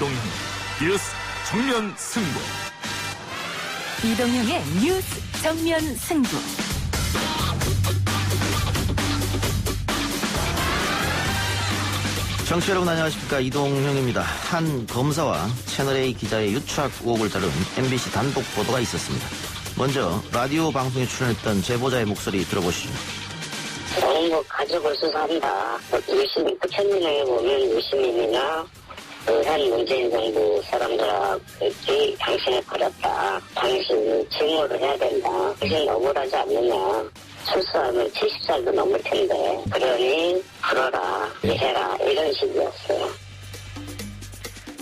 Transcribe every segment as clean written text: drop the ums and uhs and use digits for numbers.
이동형 뉴스 정면 승부. 이동형의 뉴스 정면 승부. 청취자 여러분 안녕하십니까. 이동형입니다. 한 검사와 채널A 기자의 유착 의혹을 다룬 MBC 단독 보도가 있었습니다. 먼저 라디오 방송에 출연했던 제보자의 목소리 들어보시죠. 가족을 수사한다. 유심, 부처님에 보면 유시민이나 현 문재인 정부 사람들하고 당신을 버렸다. 당신이 증오를 해야 된다. 당신 억울하지 않느냐. 출소하면 70살도 넘을 텐데. 그러니 풀어라, 해라. 이런 식이었어요.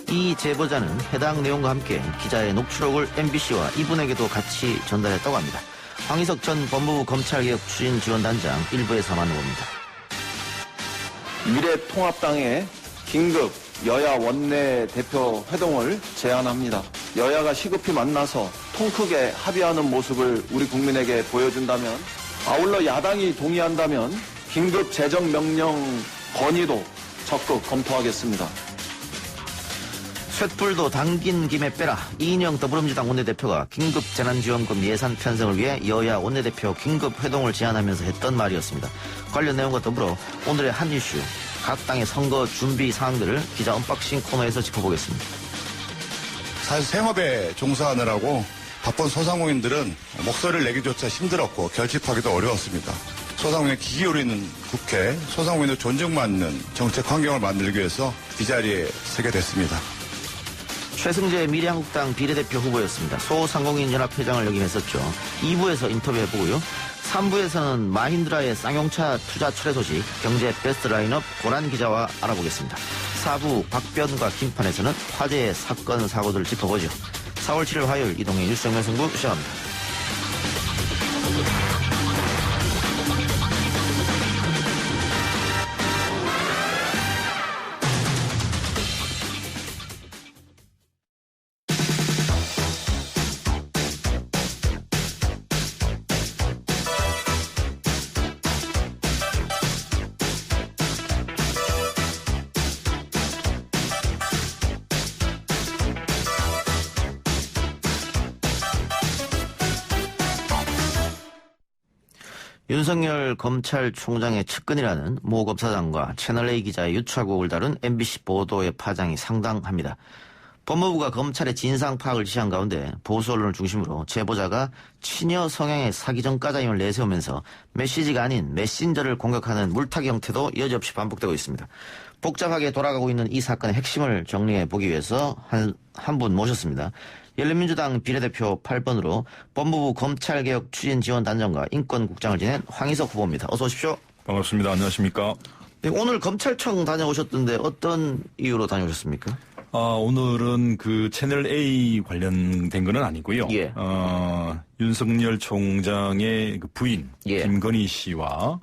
이 제보자는 해당 내용과 함께 기자의 녹취록을 MBC와 이분에게도 같이 전달했다고 합니다. 황희석 전 법무부 검찰개혁 추진지원단장 일부에서 만나봅니다. 미래통합당의 긴급 여야 원내대표 회동을 제안합니다. 여야가 시급히 만나서 통 크게 합의하는 모습을 우리 국민에게 보여준다면, 아울러 야당이 동의한다면 긴급 재정명령 건의도 적극 검토하겠습니다. 쇳불도 당긴 김에 빼라. 이인영 더불어민주당 원내대표가 긴급 재난지원금 예산 편성을 위해 여야 원내대표 긴급 회동을 제안하면서 했던 말이었습니다. 관련 내용과 더불어 오늘의 한 이슈, 각 당의 선거 준비 사항들을 기자 언박싱 코너에서 짚어보겠습니다. 사실 생업에 종사하느라고 바쁜 소상공인들은 목소리를 내기조차 힘들었고 결집하기도 어려웠습니다. 소상공인의 기기 오르는 국회, 소상공인의 존중받는 정책 환경을 만들기 위해서 이 자리에 서게 됐습니다. 최승재 미래한국당 비례대표 후보였습니다. 소상공인연합회장을 역임했었죠. 2부에서 인터뷰해보고요. 3부에서는 마힌드라의 쌍용차 투자 철회 소식, 경제 베스트 라인업 고란 기자와 알아보겠습니다. 4부 박변과 김판에서는 화제의 사건 사고들을 짚어보죠. 4월 7일 화요일 이동의 뉴스 정면 승부 시작합니다. 윤석열 검찰총장의 측근이라는 모 검사장과 채널A 기자의 유착 의혹을 다룬 MBC 보도의 파장이 상당합니다. 법무부가 검찰의 진상 파악을 지시한 가운데 보수 언론을 중심으로 제보자가 친여 성향의 사기전 까자임을 내세우면서 메시지가 아닌 메신저를 공격하는 물타기 형태도 여지없이 반복되고 있습니다. 복잡하게 돌아가고 있는 이 사건의 핵심을 정리해 보기 위해서 한 분 모셨습니다. 열린민주당 비례대표 8번으로 법무부 검찰개혁 추진지원단장과 인권국장을 지낸 황희석 후보입니다. 어서 오십시오. 반갑습니다. 안녕하십니까. 네, 오늘 검찰청 다녀오셨던데 어떤 이유로 다녀오셨습니까? 오늘은 그 채널A 관련된 건 아니고요. 예. 윤석열 총장의 그 부인 예. 김건희 씨와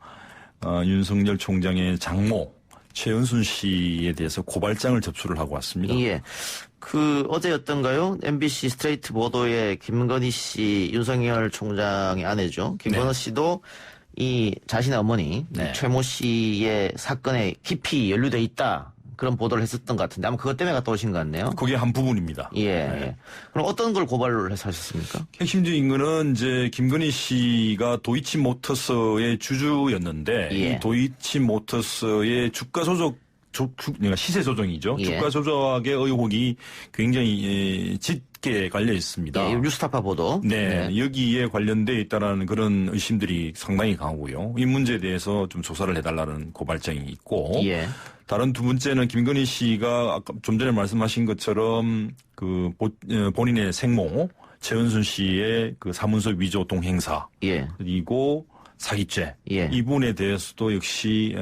윤석열 총장의 장모 최은순 씨에 대해서 고발장을 접수를 하고 왔습니다. 예. 어제였던가요? MBC 스트레이트 보도에 김건희 씨, 윤석열 총장의 아내죠. 김건희 네. 씨도 이 자신의 어머니, 네. 최모 씨의 사건에 깊이 연루돼 있다. 그런 보도를 했었던 것 같은데 아마 그것 때문에 갔다 오신 것 같네요. 그게 한 부분입니다. 예. 네. 그럼 어떤 걸 고발을 해서 하셨습니까? 핵심적인 거는 이제 김건희 씨가 도이치모터스의 주주였는데 예. 이 도이치모터스의 주가 조작 시세 조정이죠. 예. 주가 조작의 의혹이 굉장히 짙게 깔려 있습니다. 예, 뉴스타파 보도. 네, 여기에 관련돼 있다라는 그런 의심들이 상당히 강하고요. 이 문제에 대해서 좀 조사를 해달라는 고발장이 있고, 예. 다른 두 번째는 김건희 씨가 아까 좀 전에 말씀하신 것처럼 본인의 생모 최은순 씨의 그 사문서 위조 동행사, 예. 그리고 사기죄, 예. 이 부분에 대해서도 역시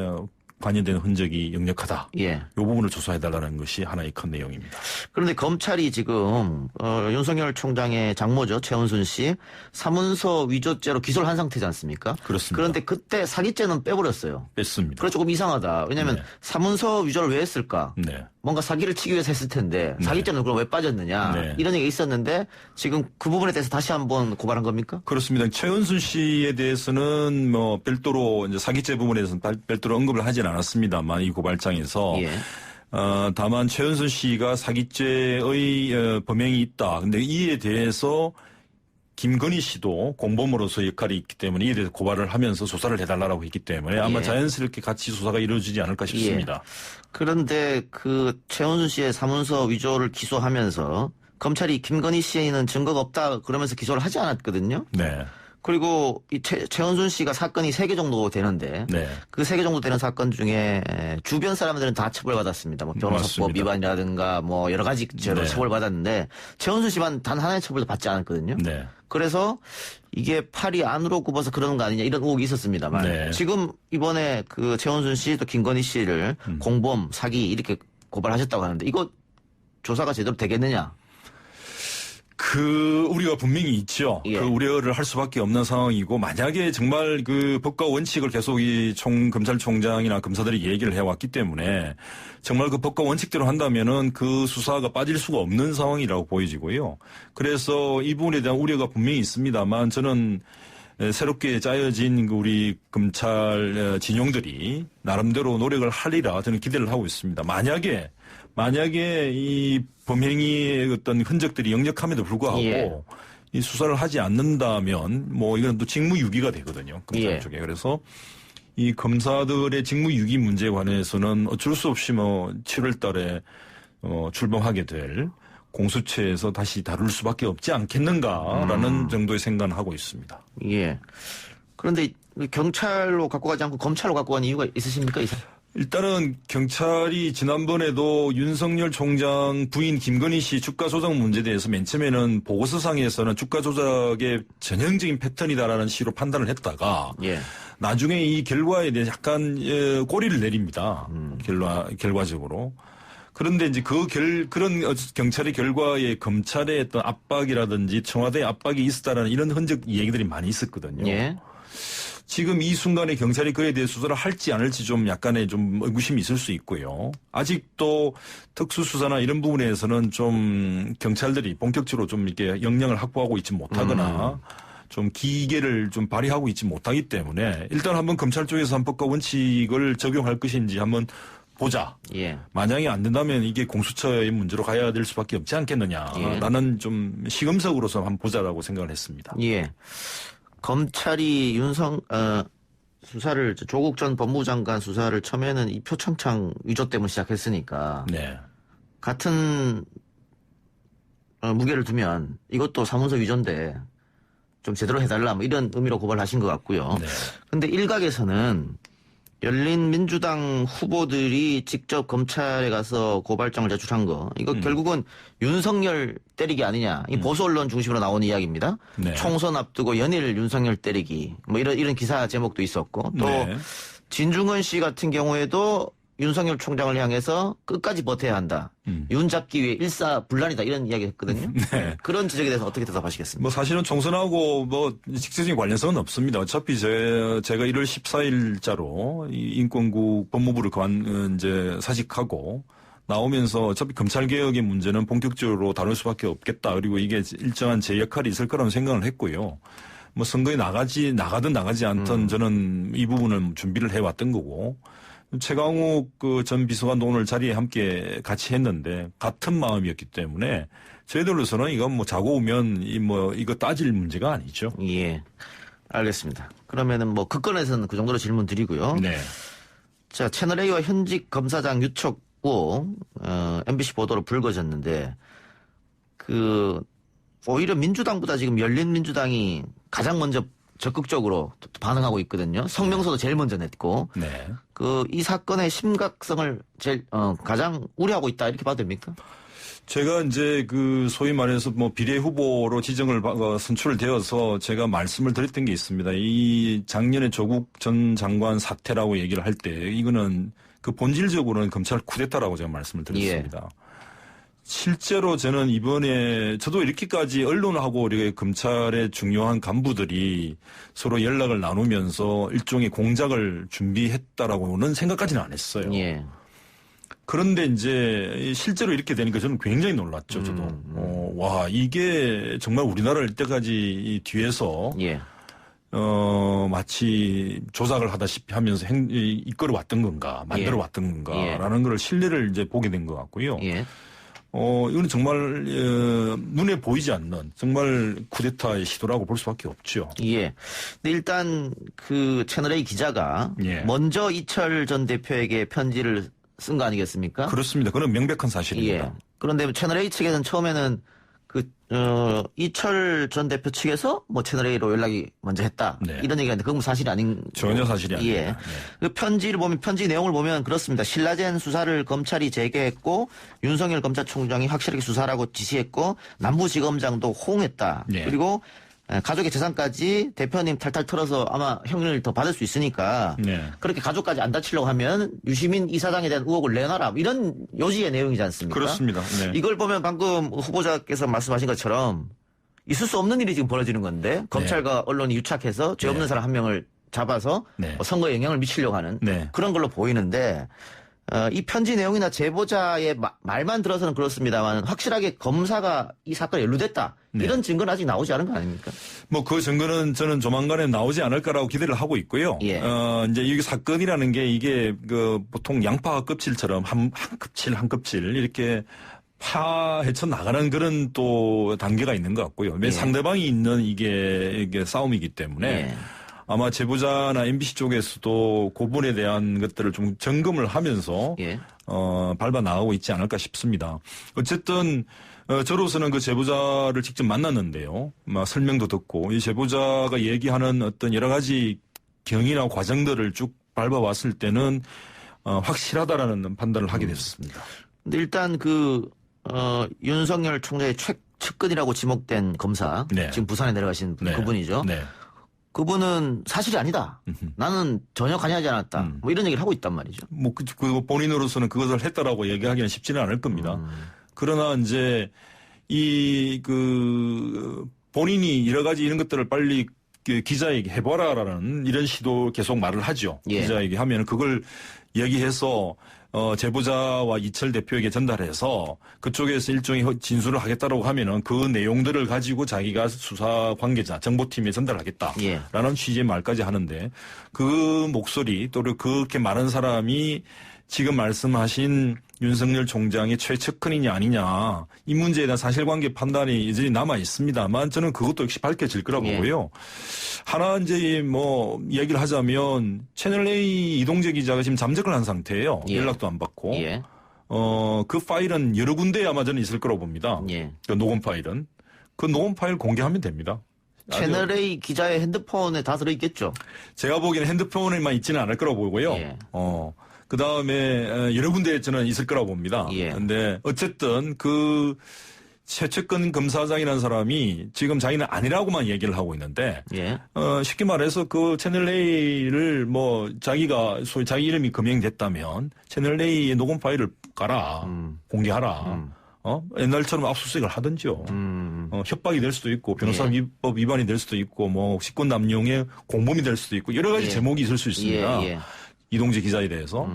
관여된 흔적이 역력하다. 예. 이 부분을 조사해달라는 것이 하나의 큰 내용입니다. 그런데 검찰이 지금 윤석열 총장의 장모죠. 최은순 씨 사문서 위조죄로 기소를 한 상태지 않습니까? 그렇습니다. 그런데 그때 사기죄는 빼버렸어요. 뺐습니다. 그래 조금 이상하다. 왜냐하면 네. 사문서 위조를 왜 했을까? 네. 뭔가 사기를 치기 위해서 했을 텐데 네. 사기죄는 그럼 왜 빠졌느냐. 네. 이런 얘기가 있었는데 지금 그 부분에 대해서 다시 한번 고발한 겁니까? 그렇습니다. 최은순 씨에 대해서는 별도로 이제 사기죄 부분에 대해서는 별도로 언급을 하진 않았습니다만 이 고발장에서 예. 다만 최은순 씨가 사기죄의 범행이 있다. 근데 이에 대해서 김건희 씨도 공범으로서 역할이 있기 때문에 이에 대해서 고발을 하면서 조사를 해달라고 했기 때문에 아마 예. 자연스럽게 같이 조사가 이루어지지 않을까 싶습니다. 예. 그런데 그 최은순 씨의 사문서 위조를 기소하면서 검찰이 김건희 씨에는 증거가 없다 그러면서 기소를 하지 않았거든요. 네. 그리고 이 최은순 씨가 사건이 3개 정도 되는데 네. 그 3개 정도 되는 사건 중에 주변 사람들은 다 처벌받았습니다. 뭐 변호사법 맞습니다. 위반이라든가 뭐 여러 가지 죄로 네. 처벌받았는데 최은순 씨만 단 하나의 처벌도 받지 않았거든요. 네. 그래서 이게 팔이 안으로 굽어서 그러는 거 아니냐 이런 의혹이 있었습니다만 네. 지금 이번에 그 최은순 씨 또 김건희 씨를 공범, 사기 이렇게 고발하셨다고 하는데 이거 조사가 제대로 되겠느냐? 그 우려가 분명히 있죠. 예. 그 우려를 할 수밖에 없는 상황이고 만약에 정말 그 법과 원칙을 계속 이 검찰총장이나 검사들이 얘기를 해왔기 때문에 정말 그 법과 원칙대로 한다면은 그 수사가 빠질 수가 없는 상황이라고 보여지고요. 그래서 이 부분에 대한 우려가 분명히 있습니다만 저는 새롭게 짜여진 우리 검찰 진용들이 나름대로 노력을 하리라 저는 기대를 하고 있습니다. 만약에 이 범행의 어떤 흔적들이 역력함에도 불구하고 예. 이 수사를 하지 않는다면 뭐 이건 또 직무유기가 되거든요. 검찰 예. 쪽에. 그래서 이 검사들의 직무유기 문제에 관해서는 어쩔 수 없이 뭐 7월 달에 출범하게 될 공수처에서 다시 다룰 수밖에 없지 않겠는가라는 정도의 생각을 하고 있습니다. 예. 그런데 경찰로 갖고 가지 않고 검찰로 갖고 간 이유가 있으십니까? 일단은 경찰이 지난번에도 윤석열 총장 부인 김건희 씨 주가 조작 문제에 대해서 맨 처음에는 보고서상에서는 주가 조작의 전형적인 패턴이다라는 식으로 판단을 했다가 예. 나중에 이 결과에 대해 약간 꼬리를 내립니다. 결과적으로. 그런데 이제 그런 경찰의 결과에 검찰의 어떤 압박이라든지 청와대의 압박이 있었다라는 이런 흔적 얘기들이 많이 있었거든요. 예. 지금 이 순간에 경찰이 그에 대해 수사를 할지 안 할지 좀 약간의 좀 의구심이 있을 수 있고요. 아직도 특수수사나 이런 부분에서는 좀 경찰들이 본격적으로 좀 이렇게 역량을 확보하고 있지 못하거나 좀 기계를 좀 발휘하고 있지 못하기 때문에 일단 한번 검찰 쪽에서 한 법과 원칙을 적용할 것인지 한번 보자. 예. 만약에 안 된다면 이게 공수처의 문제로 가야 될 수밖에 없지 않겠느냐라는 예. 좀 시금석으로서 한번 보자라고 생각을 했습니다. 예. 검찰이 수사를 조국 전 법무부 장관 수사를 처음에는 이 표창장 위조 때문에 시작했으니까 네. 같은 무게를 두면 이것도 사문서 위조인데 좀 제대로 해달라 뭐 이런 의미로 고발하신 것 같고요. 네. 근데 일각에서는 열린민주당 후보들이 직접 검찰에 가서 고발장을 제출한 거 이거 결국은 윤석열 때리기 아니냐 이 보수 언론 중심으로 나오는 이야기입니다. 네. 총선 앞두고 연일 윤석열 때리기 뭐 이런 기사 제목도 있었고 또 네. 진중권 씨 같은 경우에도 윤석열 총장을 향해서 끝까지 버텨야 한다. 윤 잡기 위해 일사불란이다 이런 이야기 했거든요. 네. 그런 지적에 대해서 어떻게 대답하시겠습니까? 뭐 사실은 총선하고 뭐 직접적인 관련성은 없습니다. 어차피 제가 1월 14일자로 인권국 법무부를 이제 사직하고 나오면서 어차피 검찰개혁의 문제는 본격적으로 다룰 수밖에 없겠다. 그리고 이게 일정한 제 역할이 있을 거라는 생각을 했고요. 뭐 선거에 나가든 나가지 않든 저는 이 부분을 준비를 해왔던 거고 최강욱 전 비서관도 오늘 자리에 함께 같이 했는데 같은 마음이었기 때문에 저희들로서는 이건 뭐 자고 오면 이거 따질 문제가 아니죠. 예. 알겠습니다. 그러면은 뭐 그 건에서는 그 정도로 질문 드리고요. 네. 자, 채널A와 현직 검사장 유촉 후 MBC 보도로 불거졌는데 오히려 민주당보다 지금 열린민주당이 가장 먼저 적극적으로 반응하고 있거든요. 성명서도 제일 먼저 냈고 네. 이 사건의 심각성을 가장 우려하고 있다 이렇게 봐도 됩니까? 제가 이제 소위 말해서 뭐 비례 후보로 지정을 선출되어서 제가 말씀을 드렸던 게 있습니다. 이 작년에 조국 전 장관 사태라고 얘기를 할 때 이거는 본질적으로는 검찰 쿠데타라고 제가 말씀을 드렸습니다. 예. 실제로 저는 이번에 저도 이렇게까지 언론하고 우리 검찰의 중요한 간부들이 서로 연락을 나누면서 일종의 공작을 준비했다라고는 생각까지는 안 했어요. 예. 그런데 이제 실제로 이렇게 되니까 저는 굉장히 놀랐죠. 저도. 와, 이게 정말 우리나라를 이때까지 뒤에서 예. 마치 조작을 하다시피 하면서 이끌어 왔던 건가, 만들어 왔던 건가라는 걸 신뢰를 이제 보게 된 것 같고요. 예. 이거는 정말 눈에 보이지 않는 정말 쿠데타의 시도라고 볼 수밖에 없죠. 예. 근데 일단 그 채널A 기자가 예. 먼저 이철 전 대표에게 편지를 쓴 거 아니겠습니까? 그렇습니다. 그건 명백한 사실입니다. 예. 그런데 채널A 측에서는 처음에는 이철 전 대표 측에서 뭐 채널A로 연락이 먼저 했다. 네. 이런 얘기가 있는데 그건 사실이 아닌. 전혀 사실이 아닙니다. 예. 네. 그 편지 내용을 보면 그렇습니다. 신라젠 수사를 검찰이 재개했고 윤석열 검찰총장이 확실하게 수사라고 지시했고 남부지검장도 호응했다. 네. 그리고 가족의 재산까지 대표님 탈탈 털어서 아마 형을 더 받을 수 있으니까 네. 그렇게 가족까지 안 다치려고 하면 유시민 이사장에 대한 의혹을 내놔라. 이런 요지의 내용이지 않습니까? 그렇습니다. 네. 이걸 보면 방금 후보자께서 말씀하신 것처럼 있을 수 없는 일이 지금 벌어지는 건데 검찰과 언론이 유착해서 죄 없는 네. 사람 한 명을 잡아서 네. 선거에 영향을 미치려고 하는 네. 그런 걸로 보이는데 이 편지 내용이나 제보자의 말만 들어서는 그렇습니다만 확실하게 검사가 이 사건에 연루됐다. 네. 이런 증거는 아직 나오지 않은 거 아닙니까? 뭐 그 증거는 저는 조만간에 나오지 않을 거라고 기대를 하고 있고요. 예. 이제 이게 사건이라는 게 이게 그 보통 양파 껍질처럼 한 껍질 이렇게 헤쳐 나가는 그런 또 단계가 있는 것 같고요. 왜 예. 상대방이 있는 이게 싸움이기 때문에 예. 아마 제보자나 MBC 쪽에서도 그 부분에 대한 것들을 좀 점검을 하면서 예. 밟아 나가고 있지 않을까 싶습니다. 어쨌든 저로서는 그 제보자를 직접 만났는데요. 설명도 듣고 이 제보자가 얘기하는 어떤 여러 가지 경위나 과정들을 쭉 밟아왔을 때는 확실하다라는 판단을 하게 됐습니다. 근데 일단 윤석열 총장의 측근이라고 지목된 검사 네. 지금 부산에 내려가신 네. 그분이죠. 네. 그분은 사실이 아니다. 나는 전혀 관여하지 않았다. 뭐 이런 얘기를 하고 있단 말이죠. 뭐 그 본인으로서는 그것을 했다라고 얘기하기는 쉽지는 않을 겁니다. 그러나 이제 본인이 여러 가지 이런 것들을 빨리 기자에게 해봐라라는 이런 시도 계속 말을 하죠. 예. 기자에게 하면 그걸 얘기해서 제보자와 이철 대표에게 전달해서 그쪽에서 일종의 진술을 하겠다라고 하면은 그 내용들을 가지고 자기가 수사 관계자 정보팀에 전달하겠다라는 예. 취지의 말까지 하는데 그 목소리 또 그렇게 많은 사람이 지금 말씀하신 윤석열 총장의 최측근이냐 아니냐 이 문제에 대한 사실관계 판단이 여전히 남아 있습니다만 저는 그것도 역시 밝혀질 거라고 보고요. 하나 이제 뭐 얘기를 하자면 채널A 이동재 기자가 지금 잠적을 한 상태예요. 예. 연락도 안 받고. 예. 그 파일은 여러 군데에 아마 저는 있을 거라고 봅니다. 예. 그 녹음 파일은. 그 녹음 파일 공개하면 됩니다. 채널A 기자의 핸드폰에 다 들어있겠죠. 제가 보기에는 핸드폰에만 있지는 않을 거라고 보고요. 예. 그 다음에 여러 군데에 저는 있을 거라고 봅니다. 예. 근데 어쨌든 그 최측근 검사장이라는 사람이 지금 자기는 아니라고만 얘기를 하고 있는데 예. 쉽게 말해서 그 채널A를 뭐 자기가 소위 자기 이름이 금행됐다면 채널A의 녹음 파일을 깔아 공개하라. 옛날처럼 압수수색을 하든지요. 협박이 될 수도 있고 변호사법 위반이 될 수도 있고 뭐 직권 남용의 공범이 될 수도 있고 여러 가지 예. 제목이 있을 수 있습니다. 예. 이동재 기자에 대해서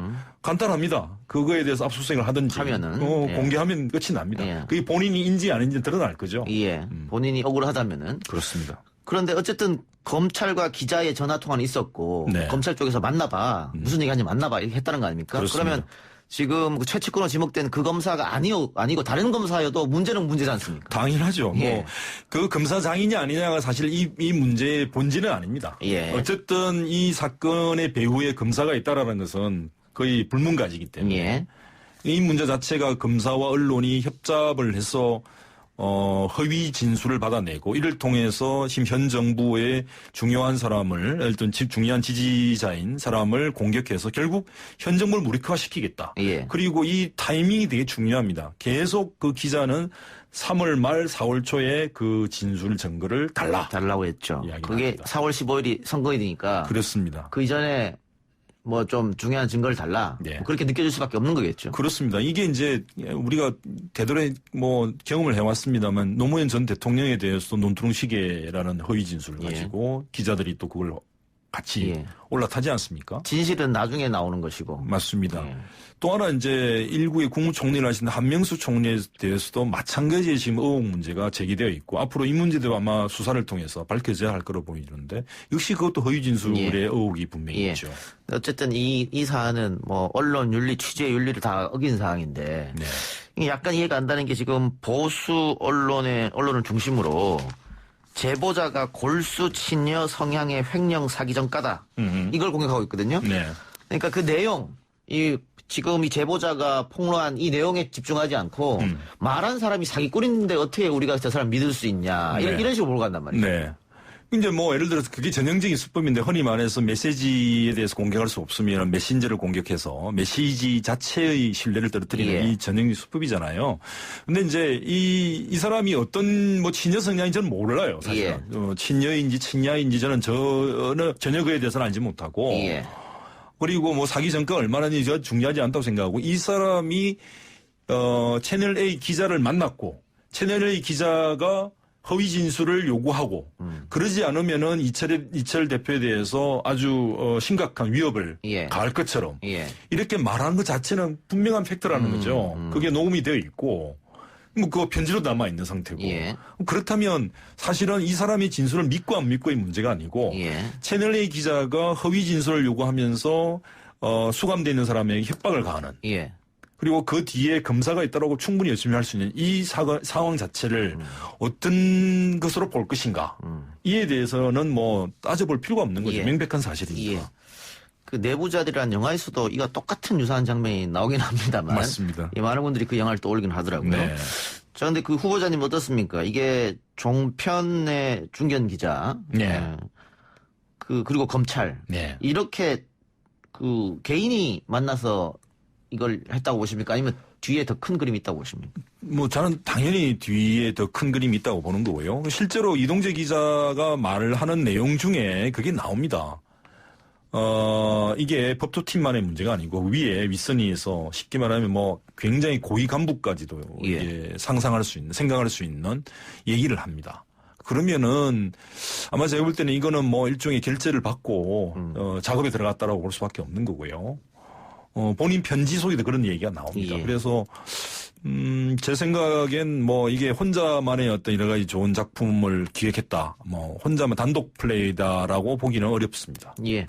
간단합니다. 그거에 대해서 압수수색을 하든지 하면은 예. 공개하면 끝이 납니다. 예. 그게 본인이 아닌지 드러날 거죠. 예. 본인이 억울하다면은. 그렇습니다. 그런데 어쨌든 검찰과 기자의 전화 통화는 있었고 네. 검찰 쪽에서 만나봐 무슨 얘기하는지 만나봐 이렇게 했다는 거 아닙니까? 그렇습니다. 그러면 지금 그 최측근으로 지목된 그 검사가 아니고 다른 검사여도 문제는 문제지 않습니까? 당연하죠. 예. 뭐 그 검사장이냐 아니냐가 사실 이 문제의 본질은 아닙니다. 예. 어쨌든 이 사건의 배후에 검사가 있다라는 것은 거의 불문가지기 때문에 예. 이 문제 자체가 검사와 언론이 협잡을 해서 허위 진술을 받아내고 이를 통해서 지금 현 정부의 중요한 사람을 어떤 중요한 지지자인 사람을 공격해서 결국 현 정부를 무력화시키겠다. 예. 그리고 이 타이밍이 되게 중요합니다. 계속 그 기자는 3월 말 4월 초에 그 진술 증거를 달라고 했죠. 그게 합니다. 4월 15일이 선거일이니까 그렇습니다. 그 이전에 뭐 좀 중요한 증거를 달라. 네. 뭐 그렇게 느껴질 수밖에 없는 거겠죠. 그렇습니다. 이게 이제 우리가 되도록 뭐 경험을 해왔습니다만 노무현 전 대통령에 대해서 논두렁시계라는 허위 진술을 가지고 기자들이 또 그걸 같이 예. 올라타지 않습니까? 진실은 나중에 나오는 것이고. 맞습니다. 예. 또 하나 이제 일국의 국무총리를 하신 한명수 총리에 대해서도 마찬가지의 지금 의혹 문제가 제기되어 있고 앞으로 이 문제도 아마 수사를 통해서 밝혀져야 할 거로 보이는데 역시 그것도 허위 진술의 예. 의혹이 분명히 예. 있죠. 어쨌든 이 사안은 뭐 언론 윤리, 취재 윤리를 다 어긴 사항인데 네. 이게 약간 이해가 안 가는 게 지금 보수 언론을 중심으로 제보자가 골수 친여 성향의 횡령 사기 전가다. 이걸 공격하고 있거든요. 네. 그러니까 그 내용, 지금 이 제보자가 폭로한 이 내용에 집중하지 않고 말한 사람이 사기꾼인데 어떻게 우리가 저 사람 믿을 수 있냐. 네. 이런 식으로 몰고 간단 말이에요. 네. 이제 뭐 예를 들어서 그게 전형적인 수법인데 흔히 말해서 메시지에 대해서 공격할 수 없으면 메신저를 공격해서 메시지 자체의 신뢰를 떨어뜨리는 예. 이 전형적인 수법이잖아요. 근데 이제 이 사람이 어떤 뭐 친여 성향인지 저는 몰라요. 사실은. 예. 친여인지 친야인지 저는 전혀 그에 대해서는 알지 못하고. 예. 그리고 뭐 사기 전가 얼마나 중요하지 않다고 생각하고 이 사람이 채널 A 기자를 만났고 채널 A 기자가 허위 진술을 요구하고 그러지 않으면은 이철 대표에 대해서 아주 심각한 위협을 예. 가할 것처럼 예. 이렇게 말하는 것 자체는 분명한 팩트라는 거죠. 그게 녹음이 되어 있고 뭐 그거 편지로 남아 있는 상태고 예. 그렇다면 사실은 이 사람의 진술을 믿고 안 믿고의 문제가 아니고 예. 채널 A 기자가 허위 진술을 요구하면서 수감되어 있는 사람에게 협박을 가하는 예. 그리고 그 뒤에 검사가 있다라고 충분히 열심히 할 수 있는 이 상황 자체를 어떤 것으로 볼 것인가. 이에 대해서는 뭐 따져볼 필요가 없는 거죠. 예. 명백한 사실이니까. 예. 그 내부자들이라는 영화에서도 이거 똑같은 유사한 장면이 나오긴 합니다만. 맞습니다. 많은 분들이 그 영화를 떠올리긴 하더라고요. 네. 자, 근데 그 후보자님 어떻습니까? 이게 종편의 중견 기자. 네. 그리고 검찰. 네. 이렇게 그 개인이 만나서 이걸 했다고 보십니까? 아니면 뒤에 더 큰 그림이 있다고 보십니까? 뭐 저는 당연히 뒤에 더 큰 그림이 있다고 보는 거고요. 실제로 이동재 기자가 말을 하는 내용 중에 그게 나옵니다. 이게 법조팀만의 문제가 아니고 위에 윗선위에서 쉽게 말하면 뭐 굉장히 고위 간부까지도 예. 이게 상상할 수 있는, 생각할 수 있는 얘기를 합니다. 그러면은 아마 제가 볼 때는 이거는 뭐 일종의 결재를 받고 작업에 들어갔다라고 볼 수밖에 없는 거고요. 본인 편지 속에도 그런 얘기가 나옵니다. 예. 그래서 제 생각엔 뭐 이게 혼자만의 어떤 여러 가지 좋은 작품을 기획했다. 뭐 혼자만 단독 플레이다라고 보기는 어렵습니다. 예.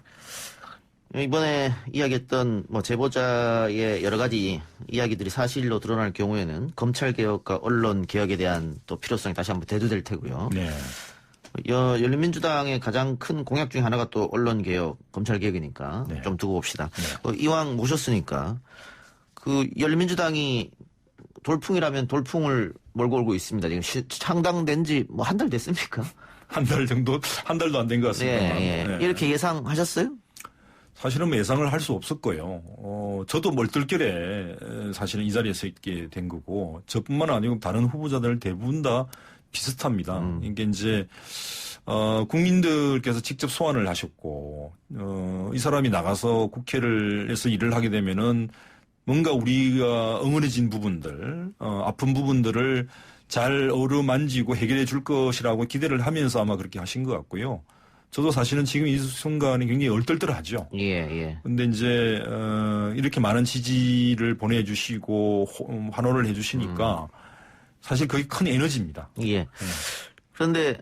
이번에 이야기했던 뭐 제보자의 여러 가지 이야기들이 사실로 드러날 경우에는 검찰 개혁과 언론 개혁에 대한 또 필요성이 다시 한번 대두될 테고요. 네. 열린민주당의 가장 큰 공약 중에 하나가 또 언론 개혁, 검찰 개혁이니까 네. 좀 두고 봅시다. 네. 이왕 모셨으니까 그 열린민주당이 돌풍이라면 돌풍을 몰고 오고 있습니다. 지금 창당된 지 뭐 한 달 됐습니까? 한 달 정도, 한 달도 안 된 것 같습니다. 네, 예. 이렇게 예상하셨어요? 사실은 뭐 예상을 할 수 없었고요. 저도 멀떨결에 사실은 이 자리에 서 있게 된 거고, 저뿐만 아니고 다른 후보자들 대부분 다 비슷합니다. 이게 이제, 국민들께서 직접 소환을 하셨고, 이 사람이 나가서 국회에서 일을 하게 되면은 뭔가 우리가 응원해진 부분들, 아픈 부분들을 잘 어루만지고 해결해 줄 것이라고 기대를 하면서 아마 그렇게 하신 것 같고요. 저도 사실은 지금 이 순간이 굉장히 얼떨떨하죠. 예, 예. 근데 이제, 이렇게 많은 지지를 보내주시고, 환호를 해주시니까, 사실 그게 큰 에너지입니다. 예. 그런데,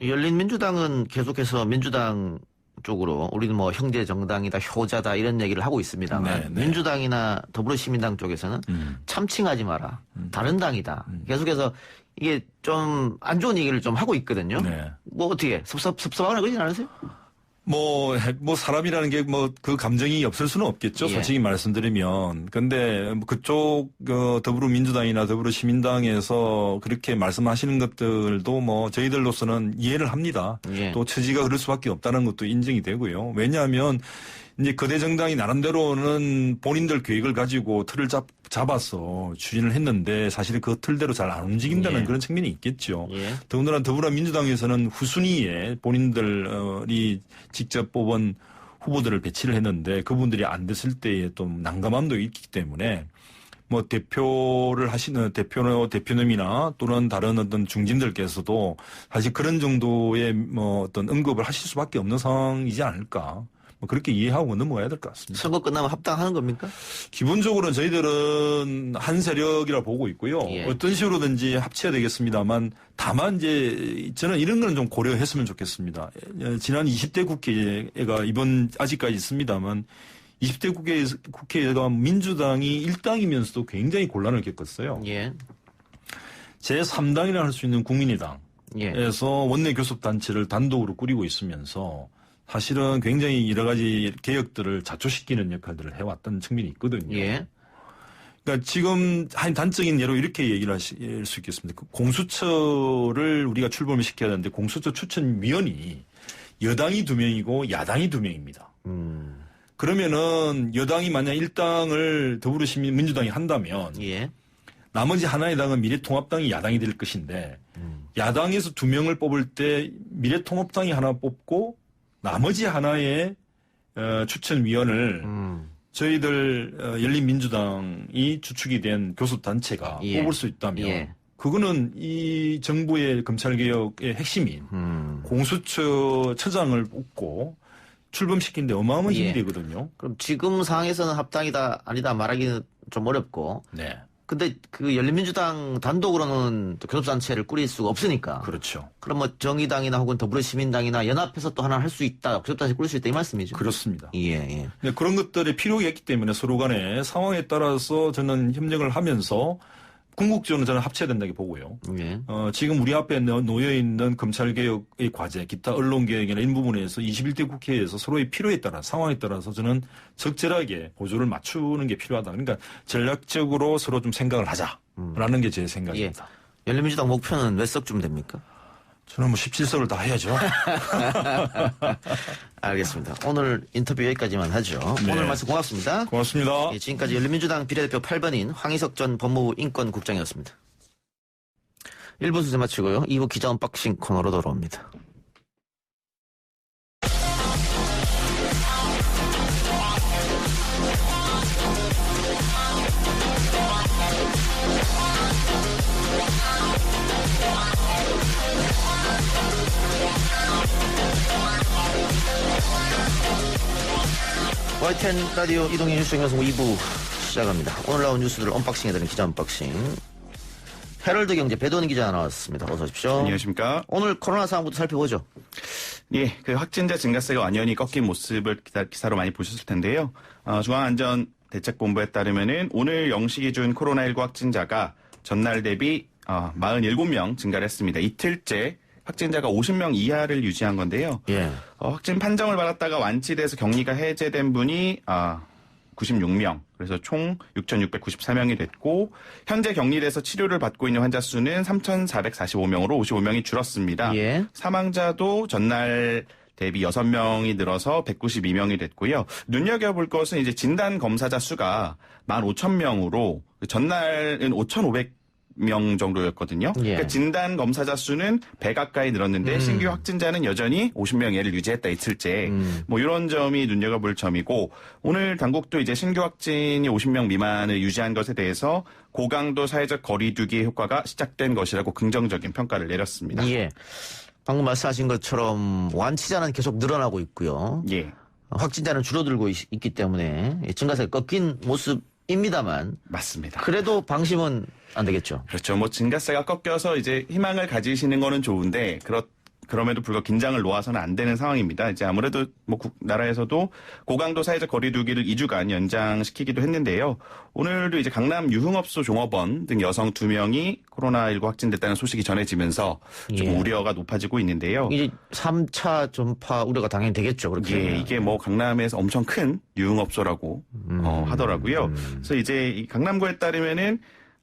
열린민주당은 계속해서 민주당 쪽으로 우리는 뭐 형제 정당이다, 효자다 이런 얘기를 하고 있습니다만 네, 네. 민주당이나 더불어시민당 쪽에서는 참칭하지 마라. 다른 당이다. 계속해서 이게 좀 안 좋은 얘기를 좀 하고 있거든요. 네. 뭐 어떻게 섭섭하거나 그러진 않으세요? 뭐 사람이라는 게 뭐 그 감정이 없을 수는 없겠죠. 예. 솔직히 말씀드리면. 근데 그쪽 더불어민주당이나 더불어시민당에서 그렇게 말씀하시는 것들도 뭐 저희들로서는 이해를 합니다. 예. 또 처지가 그럴 수밖에 없다는 것도 인정이 되고요. 왜냐하면 이제 거대 정당이 나름대로는 본인들 계획을 가지고 틀을 잡아서 추진을 했는데 사실 그 틀대로 잘 안 움직인다는 예. 그런 측면이 있겠죠. 예. 더군다나 더불어민주당에서는 후순위에 본인들이 직접 뽑은 후보들을 배치를 했는데 그분들이 안 됐을 때의 또 난감함도 있기 때문에 뭐 대표를 하시는 대표님이나 또는 다른 어떤 중진들께서도 사실 그런 정도의 뭐 어떤 언급을 하실 수밖에 없는 상황이지 않을까. 뭐 그렇게 이해하고 넘어가야 될 것 같습니다. 선거 끝나면 합당하는 겁니까? 기본적으로는 저희들은 한 세력이라 보고 있고요. 예. 어떤 식으로든지 합쳐야 되겠습니다만 다만 이제 저는 이런 거는 좀 고려했으면 좋겠습니다. 지난 20대 국회가 이번 아직까지 있습니다만 20대 국회가 민주당이 일당이면서도 굉장히 곤란을 겪었어요. 예. 제3당이라 할 수 있는 국민의당에서 예. 원내 교섭단체를 단독으로 꾸리고 있으면서 사실은 굉장히 여러 가지 개혁들을 자초시키는 역할들을 해왔던 측면이 있거든요. 예. 그러니까 지금 한 단적인 예로 이렇게 얘기를 하실 수 있겠습니다. 그 공수처를 우리가 출범을 시켜야 하는데 공수처 추천위원이 여당이 2명이고 야당이 2명입니다. 그러면은 여당이 만약 1당을 더불어시민 민주당이 한다면 예. 나머지 하나의 당은 미래통합당이 야당이 될 것인데 야당에서 2명을 뽑을 때 미래통합당이 하나 뽑고 나머지 하나의 추천위원을 저희들 열린민주당이 주축이 된 교섭단체가 예. 뽑을 수 있다면 예. 그거는 이 정부의 검찰개혁의 핵심인 공수처 처장을 뽑고 출범시키는데 어마어마한 힘이 예. 되거든요. 그럼 지금 상황에서는 합당이다 아니다 말하기는 좀 어렵고. 네. 근데 그 열린민주당 단독으로는 또 교섭단체를 꾸릴 수가 없으니까. 그렇죠. 그럼 뭐 정의당이나 혹은 더불어시민당이나 연합해서 또 하나 할 수 있다. 교섭단체 꾸릴 수 있다 이 말씀이죠. 그렇습니다. 예, 예. 네, 그런 것들이 필요가 있기 때문에 서로 간에 상황에 따라서 저는 협력을 하면서 궁극적으로 저는 합쳐야 된다고 보고요. 예. 지금 우리 앞에 놓여있는 검찰개혁의 과제, 기타 언론개혁이나 이런 부분에서 21대 국회에서 서로의 필요에 따라 상황에 따라서 저는 적절하게 보조를 맞추는 게 필요하다. 그러니까 전략적으로 서로 좀 생각을 하자라는 게 제 생각입니다. 예. 열린민주당 목표는 몇 석쯤 됩니까? 저는 뭐 17석을 다 해야죠. 알겠습니다. 오늘 인터뷰 여기까지만 하죠. 네. 오늘 말씀 고맙습니다. 고맙습니다. 예, 지금까지 열린민주당 비례대표 8번인 황희석 전 법무부 인권국장이었습니다. 1부 순서 마치고요. 2부 기자 언박싱 코너로 돌아옵니다. YTN 라디오 이동희 뉴스 방송 2부 시작합니다. 오늘 나온 뉴스들을 언박싱해드리는 기자 언박싱. 헤럴드 경제 배도원 기자 나왔습니다. 어서 오십시오. 안녕하십니까. 오늘 코로나 상황부터 살펴보죠. 예, 그 확진자 증가세가 완연히 꺾인 모습을 기사로 많이 보셨을 텐데요. 중앙안전대책본부에 따르면은 오늘 0시 기준 코로나19 확진자가 전날 대비 47명 증가를 했습니다. 이틀째 확진자가 50명 이하를 유지한 건데요. 예. 확진 판정을 받았다가 완치돼서 격리가 해제된 분이 96명. 그래서 총 6,694명이 됐고 현재 격리돼서 치료를 받고 있는 환자 수는 3,445명으로 55명이 줄었습니다. 예. 사망자도 전날 대비 6명이 늘어서 192명이 됐고요. 눈여겨볼 것은 이제 진단 검사자 수가 15,000명으로 전날은 5,500명 정도였거든요. 예. 그러니까 진단 검사자 수는 100 가까이 늘었는데 신규 확진자는 여전히 50명을 유지했다 이틀째. 뭐 이런 점이 눈여겨볼 점이고 오늘 당국도 이제 신규 확진이 50명 미만을 유지한 것에 대해서 고강도 사회적 거리두기 효과가 시작된 것이라고 긍정적인 평가를 내렸습니다. 예. 방금 말씀하신 것처럼 완치자는 계속 늘어나고 있고요. 예. 확진자는 줄어들고 있기 때문에 증가세가 꺾인 모습입니다만 맞습니다. 그래도 방심은 안 되겠죠. 그렇죠. 뭐 증가세가 꺾여서 이제 희망을 가지시는 거는 좋은데 그럼에도 불구하고 긴장을 놓아서는 안 되는 상황입니다. 이제 아무래도 뭐 나라에서도 고강도 사회적 거리두기를 2주간 연장시키기도 했는데요. 오늘도 이제 강남 유흥업소 종업원 등 여성 2명이 코로나19 확진됐다는 소식이 전해지면서 좀 예. 우려가 높아지고 있는데요. 이제 3차 전파 우려가 당연히 되겠죠. 그렇게. 예, 이게 뭐 강남에서 엄청 큰 유흥업소라고 하더라고요. 그래서 이제 이 강남구에 따르면은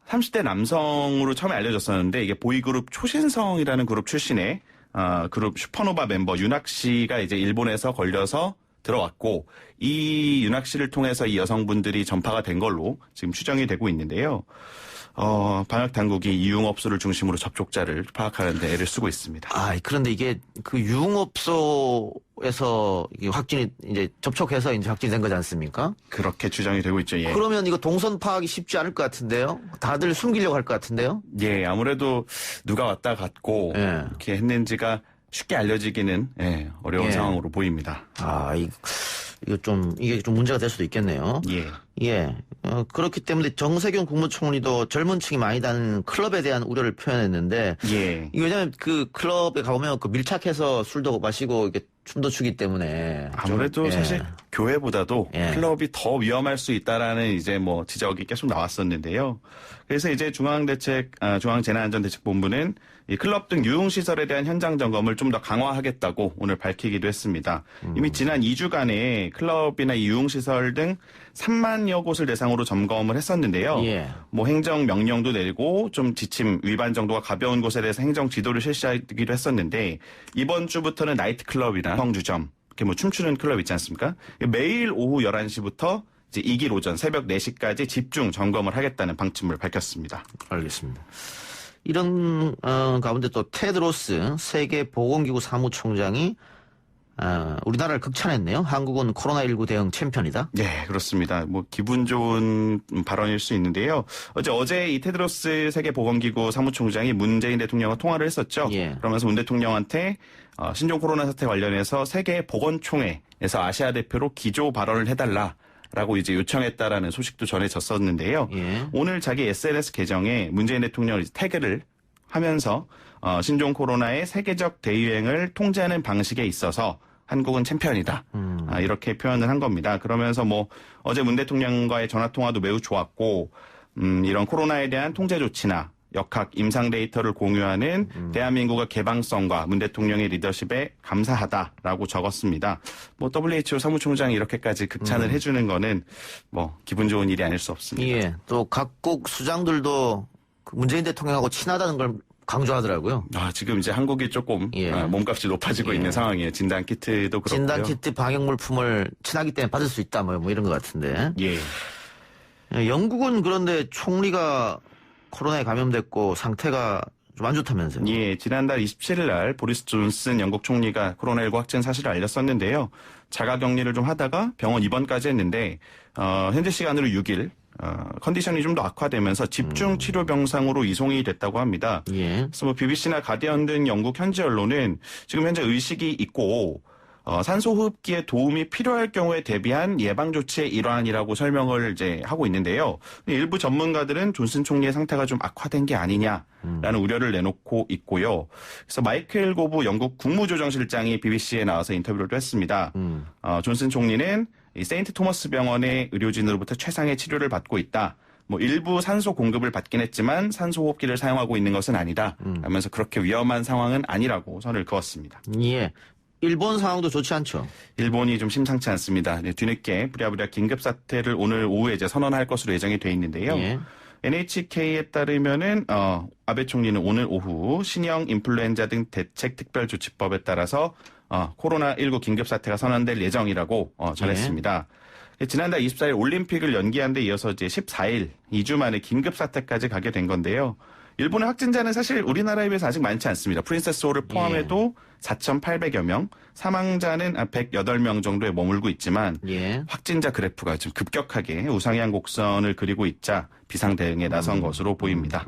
30대 남성으로 처음에 알려졌었는데 이게 보이그룹 초신성이라는 그룹 출신의 그룹 슈퍼노바 멤버 윤학 씨가 이제 일본에서 걸려서 들어왔고 이 윤학 씨를 통해서 이 여성분들이 전파가 된 걸로 지금 추정이 되고 있는데요. 방역 당국이 이 유흥업소를 중심으로 접촉자를 파악하는 데 애를 쓰고 있습니다. 그런데 이게 그 유흥업소에서 이게 확진이 이제 접촉해서 이제 확진이 된 거지 않습니까? 그렇게 추정이 되고 있죠. 예. 그러면 이거 동선 파악이 쉽지 않을 것 같은데요? 다들 숨기려고 할 것 같은데요? 예, 아무래도 누가 왔다 갔고 예. 이렇게 했는지가 쉽게 알려지기는 어려운 예. 상황으로 보입니다. 이게 좀 문제가 될 수도 있겠네요. 예. 그렇기 때문에 정세균 국무총리도 젊은 층이 많이 다니는 클럽에 대한 우려를 표현했는데, 예. 이게 왜냐면 그 클럽에 가보면 그 밀착해서 술도 마시고 이렇게 춤도 추기 때문에. 아무래도 사실 교회보다도 예. 클럽이 더 위험할 수 있다라는 이제 뭐 지적이 계속 나왔었는데요. 그래서 이제 중앙재난안전대책본부는 이 클럽 등 유흥시설에 대한 현장 점검을 좀 더 강화하겠다고 오늘 밝히기도 했습니다. 이미 지난 2주간에 클럽이나 이 유흥시설 등 3만여 곳을 대상으로 점검을 했었는데요. 예. 뭐 행정 명령도 내리고 좀 지침 위반 정도가 가벼운 곳에 대해서 행정 지도를 실시하기도 했었는데 이번 주부터는 나이트클럽이나 성주점, 이렇게 뭐 춤추는 클럽 있지 않습니까? 매일 오후 11시부터 이제 이길 오전 새벽 4시까지 집중 점검을 하겠다는 방침을 밝혔습니다. 알겠습니다. 이런 가운데 또 테드로스 세계보건기구 사무총장이 우리나라를 극찬했네요. 한국은 코로나19 대응 챔피언이다. 네, 그렇습니다. 뭐 기분 좋은 발언일 수 있는데요. 어제 이 테드로스 세계보건기구 사무총장이 문재인 대통령과 통화를 했었죠. 예. 그러면서 문 대통령한테 신종 코로나 사태 관련해서 세계보건총회에서 아시아 대표로 기조 발언을 해달라라고 이제 요청했다라는 소식도 전해졌었는데요. 예. 오늘 자기 SNS 계정에 문재인 대통령을 태그를 하면서 신종 코로나의 세계적 대유행을 통제하는 방식에 있어서 한국은 챔피언이다. 이렇게 표현을 한 겁니다. 그러면서 뭐 어제 문 대통령과의 전화통화도 매우 좋았고 이런 코로나에 대한 통제 조치나 역학 임상 데이터를 공유하는 대한민국의 개방성과 문 대통령의 리더십에 감사하다라고 적었습니다. 뭐 WHO 사무총장이 이렇게까지 극찬을 해주는 거는 뭐 기분 좋은 일이 아닐 수 없습니다. 예. 또 각국 수장들도 그 문재인 대통령하고 친하다는 걸 강조하더라고요. 지금 이제 한국이 조금 예. 몸값이 높아지고 있는 상황이에요. 진단키트도 그렇고요. 진단키트 방역 물품을 친하기 때문에 받을 수 있다 뭐 이런 것 같은데. 예. 영국은 그런데 총리가 코로나에 감염됐고 상태가 좀 안 좋다면서요. 예, 지난달 27일 날 보리스 존슨 영국 총리가 코로나19 확진 사실을 알렸었는데요. 자가격리를 좀 하다가 병원 입원까지 했는데 현재 시간으로 6일 컨디션이 좀 더 악화되면서 집중치료 병상으로 이송이 됐다고 합니다. 예. 그래서 뭐 BBC나 가디언 등 영국 현지 언론은 지금 현재 의식이 있고 산소호흡기에 도움이 필요할 경우에 대비한 예방조치의 일환이라고 설명을 이제 하고 있는데요. 일부 전문가들은 존슨 총리의 상태가 좀 악화된 게 아니냐라는 우려를 내놓고 있고요. 그래서 마이클 고브 영국 국무조정실장이 BBC에 나와서 인터뷰를 또 했습니다. 존슨 총리는 이 세인트 토머스 병원의 의료진으로부터 최상의 치료를 받고 있다. 뭐 일부 산소 공급을 받긴 했지만 산소호흡기를 사용하고 있는 것은 아니다. 하면서 그렇게 위험한 상황은 아니라고 선을 그었습니다. 예. 일본 상황도 좋지 않죠. 일본이 좀 심상치 않습니다. 뒤늦게 부랴부랴 긴급사태를 오늘 오후에 이제 선언할 것으로 예정이 돼 있는데요. 예. NHK에 따르면은 아베 총리는 오늘 오후 신형 인플루엔자 등 대책 특별조치법에 따라서 코로나19 긴급사태가 선언될 예정이라고 전했습니다. 지난달 24일 올림픽을 연기한 데 이어서 이제 14일 2주 만에 긴급사태까지 가게 된 건데요. 일본의 확진자는 사실 우리나라에 비해서 아직 많지 않습니다. 프린세스호를 포함해도 4,800여 명, 사망자는 108명 정도에 머물고 있지만 예. 확진자 그래프가 좀 급격하게 우상향 곡선을 그리고 있자 비상 대응에 나선 것으로 보입니다.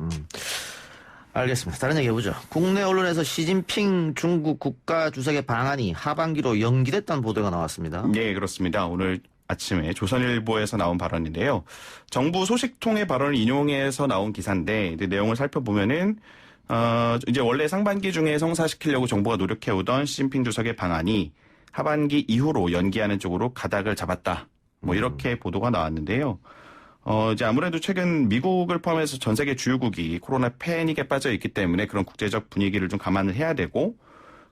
알겠습니다. 다른 얘기 해보죠. 국내 언론에서 시진핑 중국 국가주석의 방한이 하반기로 연기됐다는 보도가 나왔습니다. 네, 그렇습니다. 오늘 아침에 조선일보에서 나온 발언인데요. 정부 소식통의 발언을 인용해서 나온 기사인데 내용을 살펴보면은 이제 원래 상반기 중에 성사시키려고 정부가 노력해오던 시진핑 주석의 방안이 하반기 이후로 연기하는 쪽으로 가닥을 잡았다. 뭐 이렇게 보도가 나왔는데요. 이제 아무래도 최근 미국을 포함해서 전 세계 주요국이 코로나 패닉에 빠져 있기 때문에 그런 국제적 분위기를 좀 감안을 해야 되고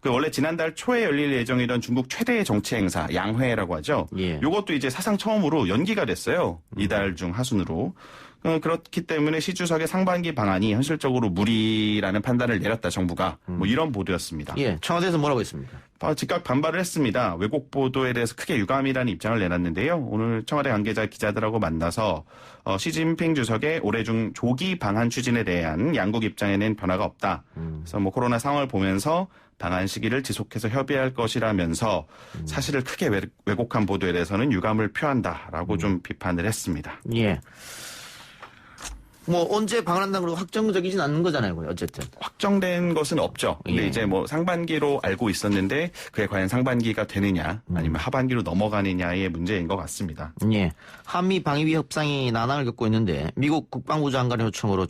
원래 지난달 초에 열릴 예정이던 중국 최대의 정치 행사 양회라고 하죠. 예. 이것도 이제 사상 처음으로 연기가 됐어요. 이달 중 하순으로. 그렇기 때문에 시 주석의 상반기 방안이 현실적으로 무리라는 판단을 내렸다 정부가 뭐 이런 보도였습니다. 예, 청와대에서 뭐라고 했습니까? 즉각 반발을 했습니다. 왜곡 보도에 대해서 크게 유감이라는 입장을 내놨는데요. 오늘 청와대 관계자 기자들하고 만나서 시진핑 주석의 올해 중 조기 방한 추진에 대한 양국 입장에는 변화가 없다. 그래서 뭐 코로나 상황을 보면서 방한 시기를 지속해서 협의할 것이라면서 사실을 크게 왜곡한 보도에 대해서는 유감을 표한다라고 좀 비판을 했습니다. 예. 뭐 언제 방한한다는 걸 확정적이진 않는 거잖아요, 어쨌든. 확정된 것은 없죠. 근데 예. 이제 뭐 상반기로 알고 있었는데 그게 과연 상반기가 되느냐 아니면 하반기로 넘어가느냐의 문제인 것 같습니다. 예. 한미 방위비 협상이 난항을 겪고 있는데 미국 국방부 장관의 요청으로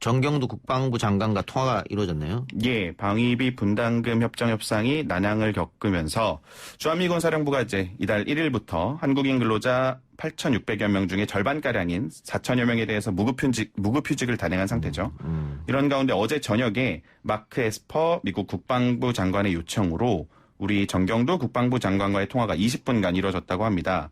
정경두 국방부 장관과 통화가 이루어졌네요. 예, 방위비 분담금 협정이 난항을 겪으면서 주한미군 사령부가 이제 이달 1일부터 한국인 근로자 8,600여 명 중에 절반가량인 4,000여 명에 대해서 무급휴직을 단행한 상태죠. 이런 가운데 어제 저녁에 마크 에스퍼 미국 국방부 장관의 요청으로 우리 정경두 국방부 장관과의 통화가 20분간 이루어졌다고 합니다.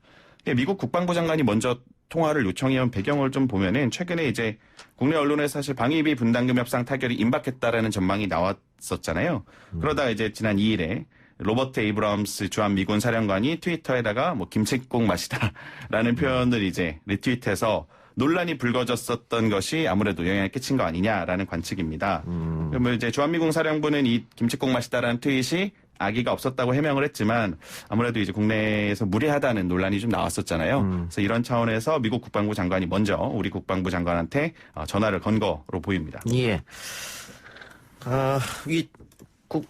미국 국방부 장관이 먼저 통화를 요청해온 배경을 좀 보면은 최근에 이제 국내 언론에서 사실 방위비 분담금 협상 타결이 임박했다라는 전망이 나왔었잖아요. 그러다가 이제 지난 2일에 로버트 에이브럼스 주한미군 사령관이 트위터에다가 뭐 김칫국 맛이다라는 표현을 이제 리트윗해서 논란이 불거졌었던 것이 아무래도 영향을 끼친 거 아니냐라는 관측입니다. 그러면 이제 주한미군 사령부는 이 김칫국 맛이다라는 트윗이 악의가 없었다고 해명을 했지만 아무래도 이제 국내에서 무리하다는 논란이 좀 나왔었잖아요. 그래서 이런 차원에서 미국 국방부 장관이 먼저 우리 국방부 장관한테 전화를 건 거로 보입니다. 예.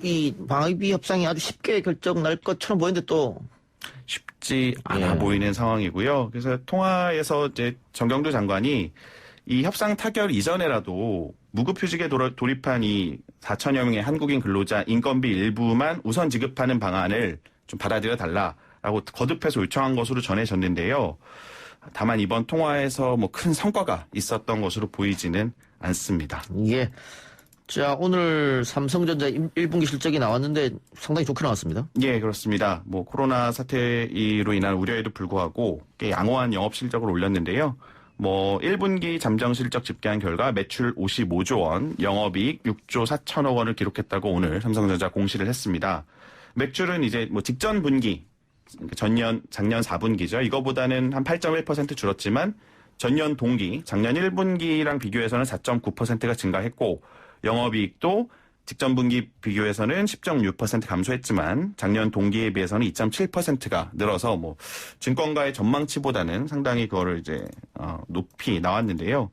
이 방위비 협상이 아주 쉽게 결정 날 것처럼 보이는데 또 쉽지 않아 보이는 상황이고요. 그래서 통화에서 이제 정경두 장관이 이 협상 타결 이전에라도 무급휴직에 돌입한 이 4천여 명의 한국인 근로자 인건비 일부만 우선 지급하는 방안을 좀 받아들여 달라라고 거듭해서 요청한 것으로 전해졌는데요. 다만 이번 통화에서 뭐 큰 성과가 있었던 것으로 보이지는 않습니다. 예. 자, 오늘 삼성전자 1분기 실적이 나왔는데 상당히 좋게 나왔습니다. 예, 그렇습니다. 뭐 코로나 사태로 인한 우려에도 불구하고 꽤 양호한 영업 실적을 올렸는데요. 뭐 1분기 잠정 실적 집계한 결과 매출 55조 원, 영업이익 6조 4천억 원을 기록했다고 오늘 삼성전자 공시를 했습니다. 매출은 이제 뭐 직전 분기, 작년 4분기죠. 이거보다는 한 8.1% 줄었지만 전년 동기, 작년 1분기랑 비교해서는 4.9%가 증가했고 영업이익도 직전 분기 비교해서는 10.6% 감소했지만 작년 동기에 비해서는 2.7%가 늘어서 뭐 증권가의 전망치보다는 상당히 그거를 이제 높이 나왔는데요.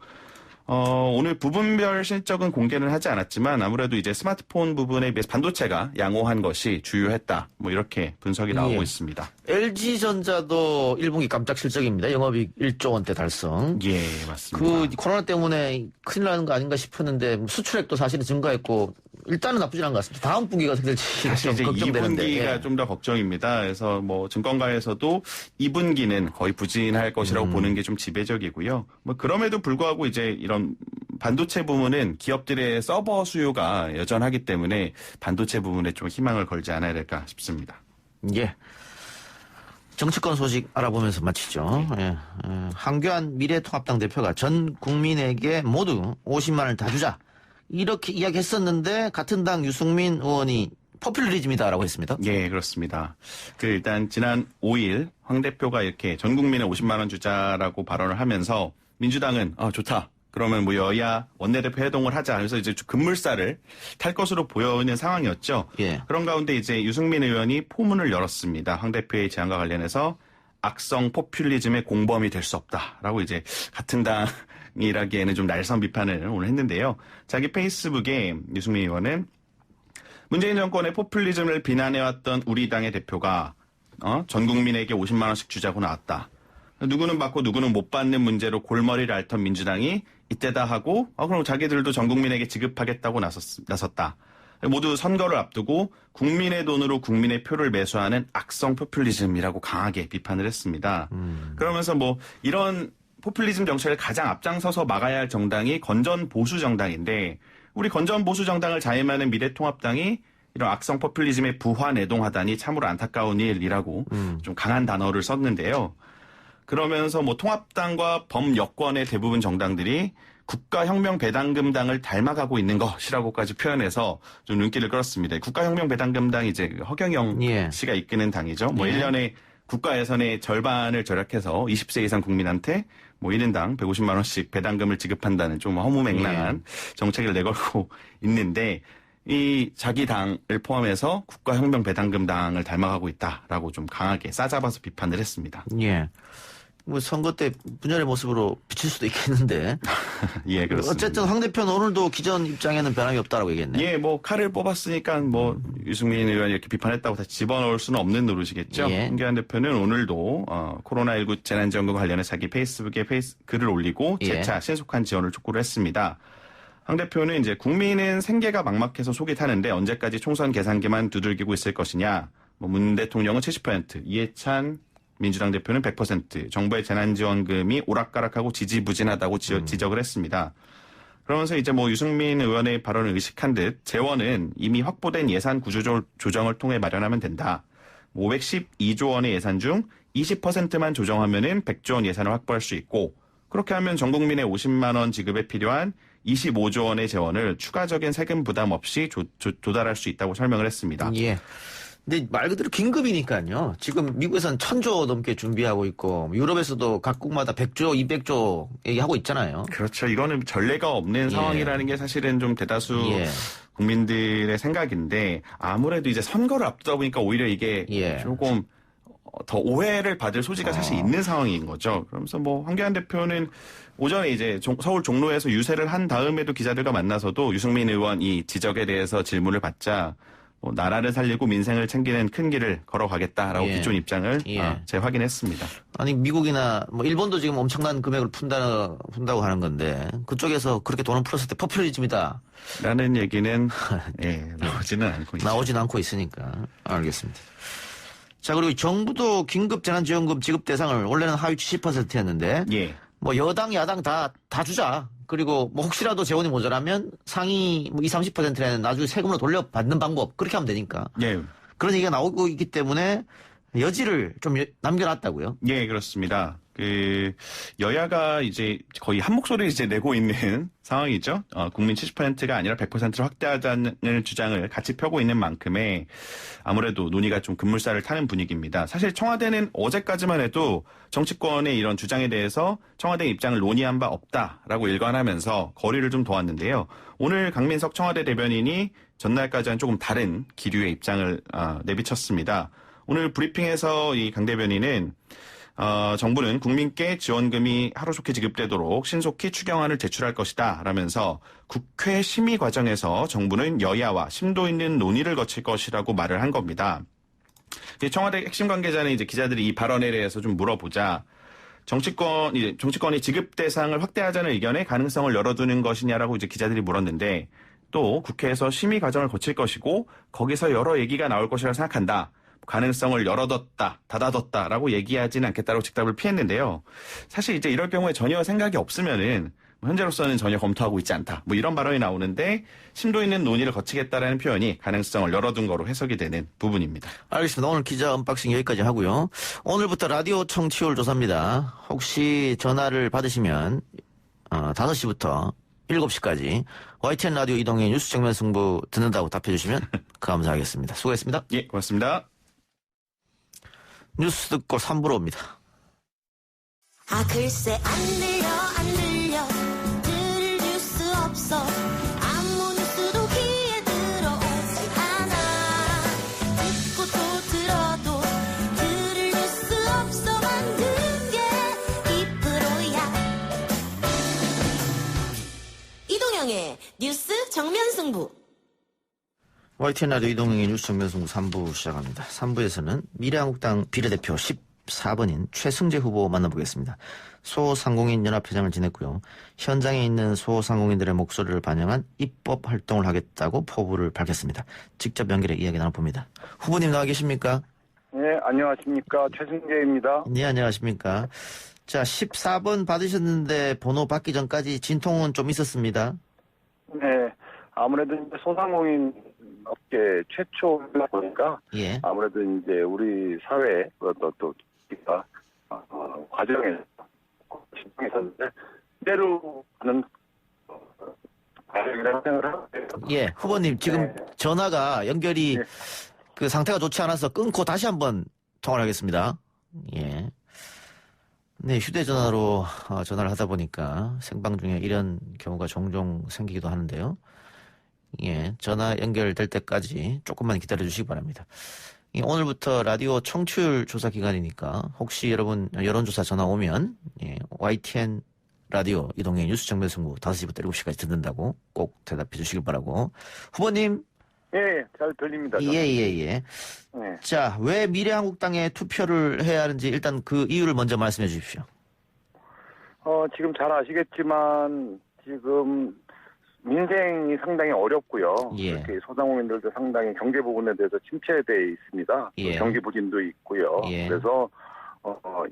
오늘 부분별 실적은 공개는 하지 않았지만 아무래도 이제 스마트폰 부분에 비해서 반도체가 양호한 것이 주요했다. 뭐 이렇게 분석이 나오고 있습니다. LG전자도 1분기 깜짝 실적입니다. 영업이익 1조 원대 달성. 예, 맞습니다. 코로나 때문에 큰일 나는 거 아닌가 싶었는데 수출액도 사실은 증가했고 일단은 나쁘지 않은 것 같습니다. 다음 분기가 어떻게 될지 사실 이제 걱정되는데. 2분기가 좀 더 걱정입니다. 그래서 뭐 증권가에서도 2분기는 거의 부진할 것이라고 보는 게 좀 지배적이고요. 뭐 그럼에도 불구하고 이제 이런 반도체 부문은 기업들의 서버 수요가 여전하기 때문에 반도체 부분에 좀 희망을 걸지 않아야 될까 싶습니다. 예. 정치권 소식 알아보면서 마치죠. 예. 한교안 미래통합당 대표가 전 국민에게 모두 50만 원을 다 주자. 이렇게 이야기했었는데 같은 당 유승민 의원이 포퓰리즘이다라고 했습니다. 예, 그렇습니다. 일단 지난 5일 황 대표가 이렇게 전 국민에 50만 원 주자라고 발언을 하면서 민주당은 좋다. 그러면 뭐 여야 원내대표 회동을 하자. 그래서 이제 급물살을 탈 것으로 보여오는 상황이었죠. 예. 그런 가운데 이제 유승민 의원이 포문을 열었습니다. 황 대표의 제안과 관련해서 악성 포퓰리즘의 공범이 될 수 없다라고 이제 같은 당이라기에는 좀 날선 비판을 오늘 했는데요. 자기 페이스북에 유승민 의원은 문재인 정권의 포퓰리즘을 비난해왔던 우리 당의 대표가 전 국민에게 50만 원씩 주자고 나왔다. 누구는 받고 누구는 못 받는 문제로 골머리를 앓던 민주당이 이때다 하고 그럼 자기들도 전 국민에게 지급하겠다고 나섰다. 모두 선거를 앞두고 국민의 돈으로 국민의 표를 매수하는 악성 포퓰리즘이라고 강하게 비판을 했습니다. 그러면서 뭐 이런 포퓰리즘 정책을 가장 앞장서서 막아야 할 정당이 건전 보수 정당인데 우리 건전 보수 정당을 자임하는 미래통합당이 이런 악성 포퓰리즘에 부화내동하다니 참으로 안타까운 일이라고 좀 강한 단어를 썼는데요. 그러면서 뭐 통합당과 범여권의 대부분 정당들이 국가혁명배당금당을 닮아가고 있는 것이라고까지 표현해서 좀 눈길을 끌었습니다. 국가혁명배당금당이 이제 허경영 예. 씨가 이끄는 당이죠. 뭐 예. 1년에 국가 예산의 절반을 절약해서 20세 이상 국민한테 뭐 1인당 150만 원씩 배당금을 지급한다는 좀 허무맹랑한 정책을 내걸고 있는데 이 자기 당을 포함해서 국가혁명배당금당을 닮아가고 있다라고 좀 강하게 싸잡아서 비판을 했습니다. 예. 뭐 선거 때 분열의 모습으로 비칠 수도 있겠는데. 예, 그렇습니다. 어쨌든 황 대표는 오늘도 기존 입장에는 변함이 없다라고 얘기했네요. 예, 뭐 칼을 뽑았으니까 뭐 유승민 의원이 이렇게 비판했다고 다시 집어넣을 수는 없는 노릇이겠죠. 예. 황교안 대표는 오늘도 코로나19 재난지원금 관련해 자기 페이스북에 글을 올리고 재차 신속한 지원을 촉구를 했습니다. 황 대표는 이제 국민은 생계가 막막해서 속이 타는데 언제까지 총선 계산기만 두들기고 있을 것이냐. 뭐 문 대통령은 70%, 이해찬 민주당 대표는 100%, 정부의 재난지원금이 오락가락하고 지지부진하다고 지적을 했습니다. 그러면서 이제 뭐 유승민 의원의 발언을 의식한 듯 재원은 이미 확보된 예산 구조 조정을 통해 마련하면 된다. 512조 원의 예산 중 20%만 조정하면은 100조 원 예산을 확보할 수 있고 그렇게 하면 전 국민의 50만 원 지급에 필요한 25조 원의 재원을 추가적인 세금 부담 없이 조달할 수 있다고 설명을 했습니다. 예. 근데 말 그대로 긴급이니까요. 지금 미국에서는 1,000조 넘게 준비하고 있고 유럽에서도 각국마다 100조, 200조 얘기하고 있잖아요. 그렇죠. 이거는 전례가 없는 상황이라는 게 사실은 좀 대다수 국민들의 생각인데 아무래도 이제 선거를 앞두다 보니까 오히려 이게 조금 더 오해를 받을 소지가 사실 있는 상황인 거죠. 그러면서 뭐 황교안 대표는 오전에 이제 서울 종로에서 유세를 한 다음에도 기자들과 만나서도 유승민 의원 이 지적에 대해서 질문을 받자 뭐 나라를 살리고 민생을 챙기는 큰 길을 걸어가겠다라고 기존 입장을 재확인했습니다. 아니 미국이나 뭐 일본도 지금 엄청난 금액을 푼다고 하는 건데 그쪽에서 그렇게 돈을 풀었을 때 포퓰리즘이다. 라는 얘기는 나오지는 않고 있으니까 알겠습니다. 자 그리고 정부도 긴급 재난지원금 지급 대상을 원래는 하위 70%였는데 뭐 여당 야당 다 주자. 그리고 뭐 혹시라도 재원이 모자라면 상위 뭐 20, 30%는 나중에 세금으로 돌려받는 방법 그렇게 하면 되니까. 그런 얘기가 나오고 있기 때문에 여지를 좀 남겨놨다고요. 예, 그렇습니다. 여야가 이제 거의 한 목소리를 이제 내고 있는 상황이죠. 국민 70%가 아니라 100%를 확대하자는 주장을 같이 펴고 있는 만큼에 아무래도 논의가 좀 급물살을 타는 분위기입니다. 사실 청와대는 어제까지만 해도 정치권의 이런 주장에 대해서 청와대 입장을 논의한 바 없다라고 일관하면서 거리를 좀 둬왔는데요. 오늘 강민석 청와대 대변인이 전날까지와는 조금 다른 기류의 입장을 내비쳤습니다. 오늘 브리핑에서 이 강 대변인은 정부는 국민께 지원금이 하루속히 지급되도록 신속히 추경안을 제출할 것이다 라면서 국회 심의 과정에서 정부는 여야와 심도 있는 논의를 거칠 것이라고 말을 한 겁니다. 청와대 핵심 관계자는 이제 기자들이 이 발언에 대해서 좀 물어보자 정치권이 지급 대상을 확대하자는 의견에 가능성을 열어두는 것이냐라고 이제 기자들이 물었는데 또 국회에서 심의 과정을 거칠 것이고 거기서 여러 얘기가 나올 것이라고 생각한다. 가능성을 열어뒀다, 닫아뒀다라고 얘기하지는 않겠다고 직답을 피했는데요. 사실 이제 이럴 경우에 전혀 생각이 없으면은 현재로서는 전혀 검토하고 있지 않다. 뭐 이런 발언이 나오는데 심도 있는 논의를 거치겠다라는 표현이 가능성을 열어둔 거로 해석이 되는 부분입니다. 알겠습니다. 오늘 기자 언박싱 여기까지 하고요. 오늘부터 라디오 청취율 조사입니다. 혹시 전화를 받으시면 5시부터 7시까지 YTN 라디오 이동의 뉴스 정면 승부 듣는다고 답해주시면 감사하겠습니다. 수고했습니다. 예, 고맙습니다. 뉴스 듣고 3부로 옵니다. 글쎄 안 들려 들을 뉴스 없어 아무 뉴스도 귀에 들어오지 않아 듣고 또 들어도 들을 뉴스 없어 만든 게 2%야 이동영의 뉴스 정면승부 YTN 라디오 이동영의 뉴스 정면승부 3부 시작합니다. 3부에서는 미래한국당 비례대표 14번인 최승재 후보 만나보겠습니다. 소상공인 연합회장을 지냈고요. 현장에 있는 소상공인들의 목소리를 반영한 입법 활동을 하겠다고 포부를 밝혔습니다. 직접 연결해 이야기 나눠봅니다. 후보님 나와 계십니까? 네, 안녕하십니까. 최승재입니다. 네, 안녕하십니까. 자, 14번 받으셨는데 번호 받기 전까지 진통은 좀 있었습니다. 네, 아무래도 이제 소상공인 업계 최초다 보니까 아무래도 이제 우리 사회 또 과정에서 진행했었는데 때로 하는 과정이라고 생각을 하고 예, 후보님 지금 전화가 연결이 그 상태가 좋지 않아서 끊고 다시 한번 통화를 하겠습니다. 예. 네, 휴대전화로 전화를 하다 보니까 생방 중에 이런 경우가 종종 생기기도 하는데요. 예, 전화 연결될 때까지 조금만 기다려 주시기 바랍니다. 예, 오늘부터 라디오 청취율 조사 기간이니까 혹시 여러분 여론조사 전화 오면 예, YTN 라디오 이동의 뉴스 정면승부 5시부터 7시까지 듣는다고 꼭 대답해 주시길 바라고. 후보님. 예, 잘 들립니다. 예. 네. 자, 왜 미래한국당에 투표를 해야 하는지 일단 그 이유를 먼저 말씀해 주십시오. 지금 잘 아시겠지만 지금 민생이 상당히 어렵고요. 예. 특히 소상공인들도 상당히 경제 부분에 대해서 침체되어 있습니다. 예. 경기 부진도 있고요. 예. 그래서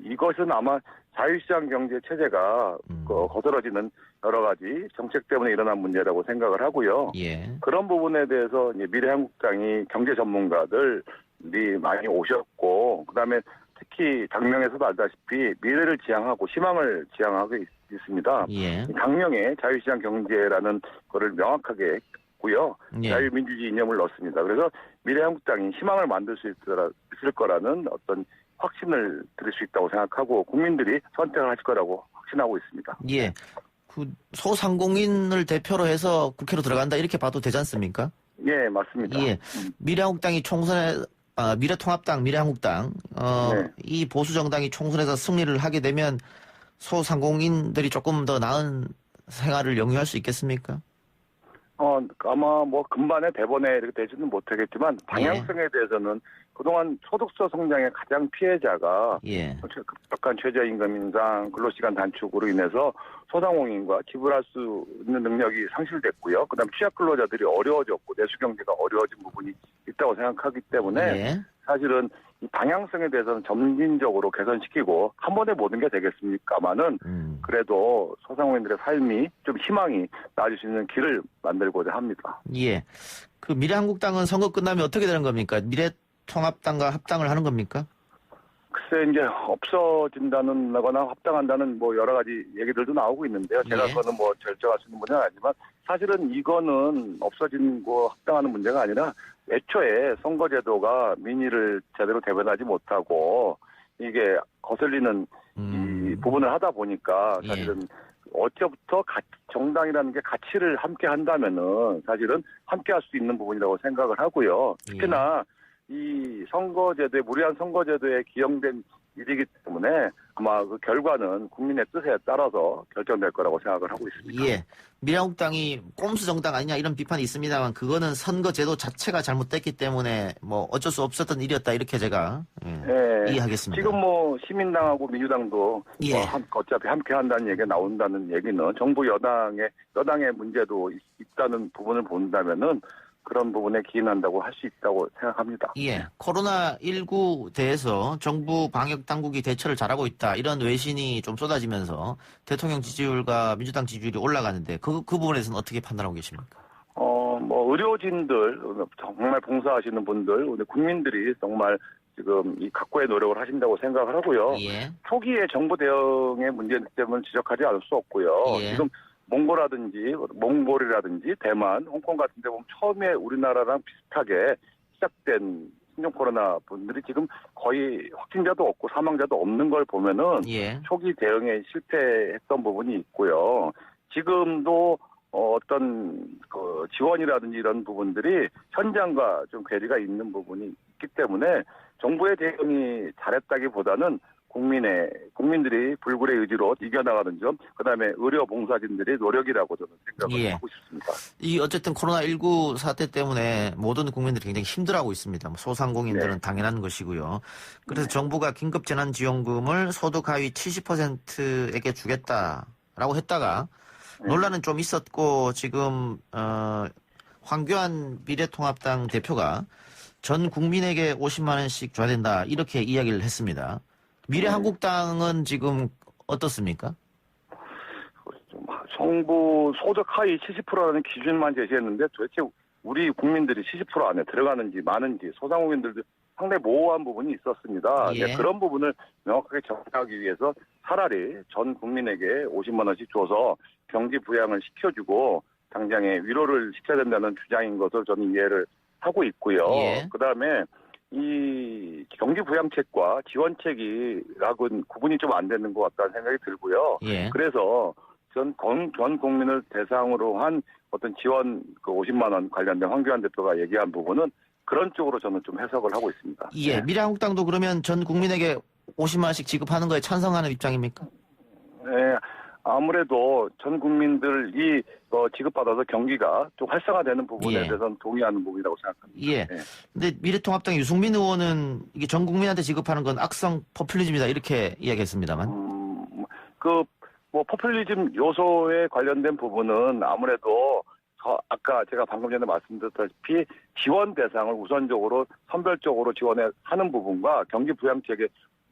이것은 아마 자유시장 경제 체제가 거들어지는 여러 가지 정책 때문에 일어난 문제라고 생각을 하고요. 예. 그런 부분에 대해서 이제 미래한국당이 경제 전문가들이 많이 오셨고, 그다음에 특히 당명에서도 알다시피 미래를 지향하고 희망을 지향하고 있습니다. 예. 당명에 자유시장 경제라는 거를 명확하게 했고요. 예. 자유민주주의 이념을 넣습니다. 그래서 미래한국당이 희망을 만들 수 있을 거라는 어떤 확신을 드릴 수 있다고 생각하고 국민들이 선택을 하실 거라고 확신하고 있습니다. 예. 그 소상공인을 대표로 해서 국회로 들어간다 이렇게 봐도 되지 않습니까? 예, 맞습니다. 예. 미래한국당이 총선에 미래통합당, 미래한국당 네. 이 보수 정당이 총선에서 승리를 하게 되면 소상공인들이 조금 더 나은 생활을 영위할 수 있겠습니까? 아마 뭐 금반에 대번에 이렇게 되지는 못하겠지만 방향성에 대해서는 그동안 소득서 성장의 가장 피해자가 예. 급격한 최저임금 인상, 근로시간 단축으로 인해서 소상공인과 지불할 수 있는 능력이 상실됐고요. 그다음 취약 근로자들이 어려워졌고 내수 경제가 어려워진 부분이 있다고 생각하기 때문에 예. 사실은 이 방향성에 대해서는 점진적으로 개선시키고 한 번에 모든 게 되겠습니까마는 그래도 소상공인들의 삶이 좀 희망이 나아질 수 있는 길을 만들고자 합니다. 예. 그 미래한국당은 선거 끝나면 어떻게 되는 겁니까? 미래통합당과 합당을 하는 겁니까? 글쎄 이제 없어진다는 거나 합당한다는 뭐 여러 가지 얘기들도 나오고 있는데요. 제가 예. 그거는 뭐 결정할 수 있는 문제는 아니지만 사실은 이거는 없어진 거 합당하는 문제가 아니라 애초에 선거제도가 민의를 제대로 대변하지 못하고 이게 거슬리는 이 부분을 하다 보니까 사실은 어째부터 정당이라는 게 가치를 함께 한다면은 사실은 함께 할 수 있는 부분이라고 생각을 하고요. 특히나 이 선거제도에 무리한 선거제도에 기용된 일이기 때문에 아마 그 결과는 국민의 뜻에 따라서 결정될 거라고 생각을 하고 있습니다. 예. 미래한국당이 꼼수 정당 아니냐 이런 비판이 있습니다만 그거는 선거제도 자체가 잘못됐기 때문에 뭐 어쩔 수 없었던 일이었다 이렇게 제가 이해하겠습니다. 지금 뭐 시민당하고 민주당도 예. 어차피 함께 한다는 얘기가 나온다는 얘기는 정부 여당의 문제도 있다는 부분을 본다면은 그런 부분에 기인한다고 할 수 있다고 생각합니다. 예. 코로나19 대해서 정부 방역 당국이 대처를 잘하고 있다. 이런 외신이 좀 쏟아지면서 대통령 지지율과 민주당 지지율이 올라가는데 그 부분에서는 어떻게 판단하고 계십니까? 뭐 의료진들 정말 봉사하시는 분들, 국민들이 정말 지금 이 각고의 노력을 하신다고 생각을 하고요. 예. 초기에 정부 대응의 문제점을 지적하지 않을 수 없고요. 예. 지금 몽골이라든지 대만, 홍콩 같은 데 보면 처음에 우리나라랑 비슷하게 시작된 신종 코로나 분들이 지금 거의 확진자도 없고 사망자도 없는 걸 보면은 초기 대응에 실패했던 부분이 있고요. 지금도 어떤 그 지원이라든지 이런 부분들이 현장과 좀 괴리가 있는 부분이 있기 때문에 정부의 대응이 잘했다기보다는 국민들이 불굴의 의지로 이겨나가는 점, 그다음에 의료 봉사진들의 노력이라고 저는 생각을 하고 싶습니다. 이 어쨌든 코로나19 사태 때문에 모든 국민들이 굉장히 힘들어하고 있습니다. 소상공인들은 당연한 것이고요. 그래서 정부가 긴급재난지원금을 소득 하위 70%에게 주겠다라고 했다가 논란은 좀 있었고 지금 황교안 미래통합당 대표가 전 국민에게 50만 원씩 줘야 된다 이렇게 이야기를 했습니다. 미래한국당은 지금 어떻습니까? 정부 소득 하위 70%라는 기준만 제시했는데 도대체 우리 국민들이 70% 안에 들어가는지 마는지 소상공인들도 상당히 모호한 부분이 있었습니다. 예. 네, 그런 부분을 명확하게 정리하기 위해서 차라리 전 국민에게 50만 원씩 줘서 경기 부양을 시켜주고 당장에 위로를 시켜야 된다는 주장인 것을 저는 이해를 하고 있고요. 예. 그다음에 이 경기 부양책과 지원책이라고는 구분이 좀 안 되는 것 같다는 생각이 들고요. 예. 그래서 전 국민을 대상으로 한 어떤 지원 그 50만 원 관련된 황교안 대표가 얘기한 부분은 그런 쪽으로 저는 좀 해석을 하고 있습니다. 예. 네. 미래한국당도 그러면 전 국민에게 50만 원씩 지급하는 거에 찬성하는 입장입니까? 네, 아무래도 전 국민들이 지급받아서 경기가 좀 활성화되는 부분에 예. 대해서는 동의하는 부분이라고 생각합니다. 예. 네. 근데 미래통합당 유승민 의원은 이게 전 국민한테 지급하는 건 악성 포퓰리즘이다 이렇게 이야기했습니다만. 포퓰리즘 요소에 관련된 부분은 아무래도 아까 제가 방금 전에 말씀드렸다시피 지원 대상을 우선적으로 선별적으로 지원하는 부분과 경기 부양책에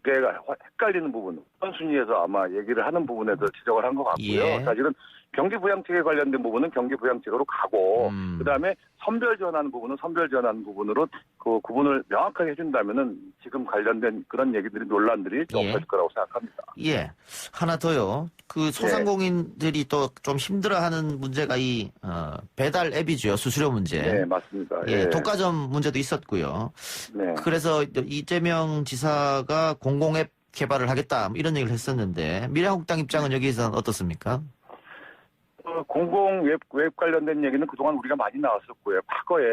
헷갈리는 부분, 우선순위에서 아마 얘기를 하는 부분에 대해서 지적을 한 것 같고요. 예. 사실은 경기 부양책에 관련된 부분은 경기 부양책으로 가고, 그다음에 선별 지원하는 부분은 선별 지원하는 부분으로 그 구분을 명확하게 해준다면은 지금 관련된 그런 얘기들이 논란들이 좀 예. 없을 거라고 생각합니다. 예. 하나 더요. 그 소상공인들이 또 좀 힘들어하는 문제가 이 배달 앱이죠. 수수료 문제. 네, 맞습니다. 예. 예. 독과점 문제도 있었고요. 네. 그래서 이재명 지사가 공공앱 개발을 하겠다 이런 얘기를 했었는데 미래한국당 입장은 여기에서는 어떻습니까? 공공 웹 관련된 얘기는 그동안 우리가 많이 나왔었고요. 과거에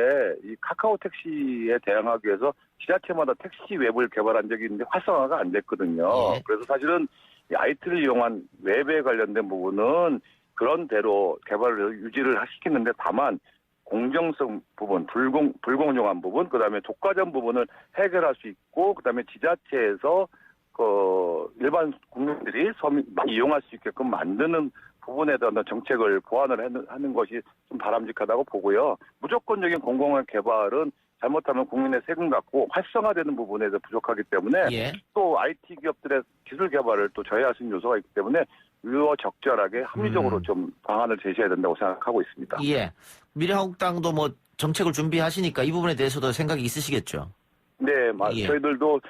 이 카카오 택시에 대항하기 위해서 지자체마다 택시 웹을 개발한 적이 있는데 활성화가 안 됐거든요. 예. 그래서 사실은 이 IT를 이용한 웹에 관련된 부분은 그런 대로 개발을 유지를 시키는데 다만 공정성 부분, 불공정한 부분, 그다음에 독과점 부분을 해결할 수 있고 그다음에 지자체에서 일반 국민들이 많이 이용할 수 있게끔 만드는 부분에 대한 정책을 보완을 하는 것이 좀 바람직하다고 보고요. 무조건적인 공공의 개발은 잘못하면 국민의 세금 갖고 활성화되는 부분에 대해서 부족하기 때문에 예. 또 IT 기업들의 기술 개발을 또 저해할 수 있는 요소가 있기 때문에 적절하게 합리적으로 좀 방안을 제시해야 된다고 생각하고 있습니다. 예. 미래한국당도 뭐 정책을 준비하시니까 이 부분에 대해서도 생각이 있으시겠죠? 네, 예. 저희들도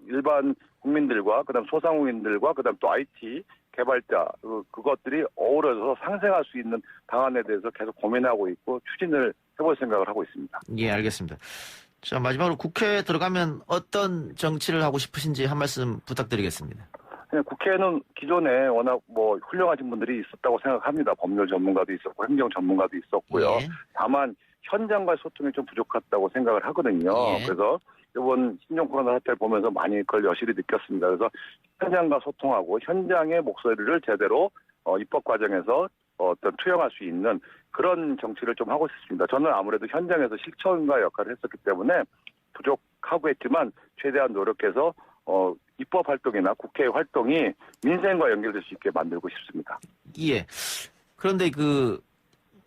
일반 국민들과 그다음 소상공인들과 그다음 또 IT 개발자 그것들이 어우러져서 상생할 수 있는 방안에 대해서 계속 고민하고 있고 추진을 해볼 생각을 하고 있습니다. 예, 알겠습니다. 자, 마지막으로 국회에 들어가면 어떤 정치를 하고 싶으신지 한 말씀 부탁드리겠습니다. 국회는 기존에 워낙 훌륭하신 분들이 있었다고 생각합니다. 법률 전문가도 있었고 행정 전문가도 있었고요. 예. 다만 현장과 소통이 좀 부족했다고 생각을 하거든요. 예. 그래서 이번 신종 코로나 사태를 보면서 많이 그걸 여실히 느꼈습니다. 그래서 현장과 소통하고 현장의 목소리를 제대로 입법 과정에서 투영할 수 있는 그런 정치를 좀 하고 싶습니다. 저는 아무래도 현장에서 실천가 역할을 했었기 때문에 부족하고 했지만 최대한 노력해서 입법 활동이나 국회 활동이 민생과 연결될 수 있게 만들고 싶습니다. 예. 그런데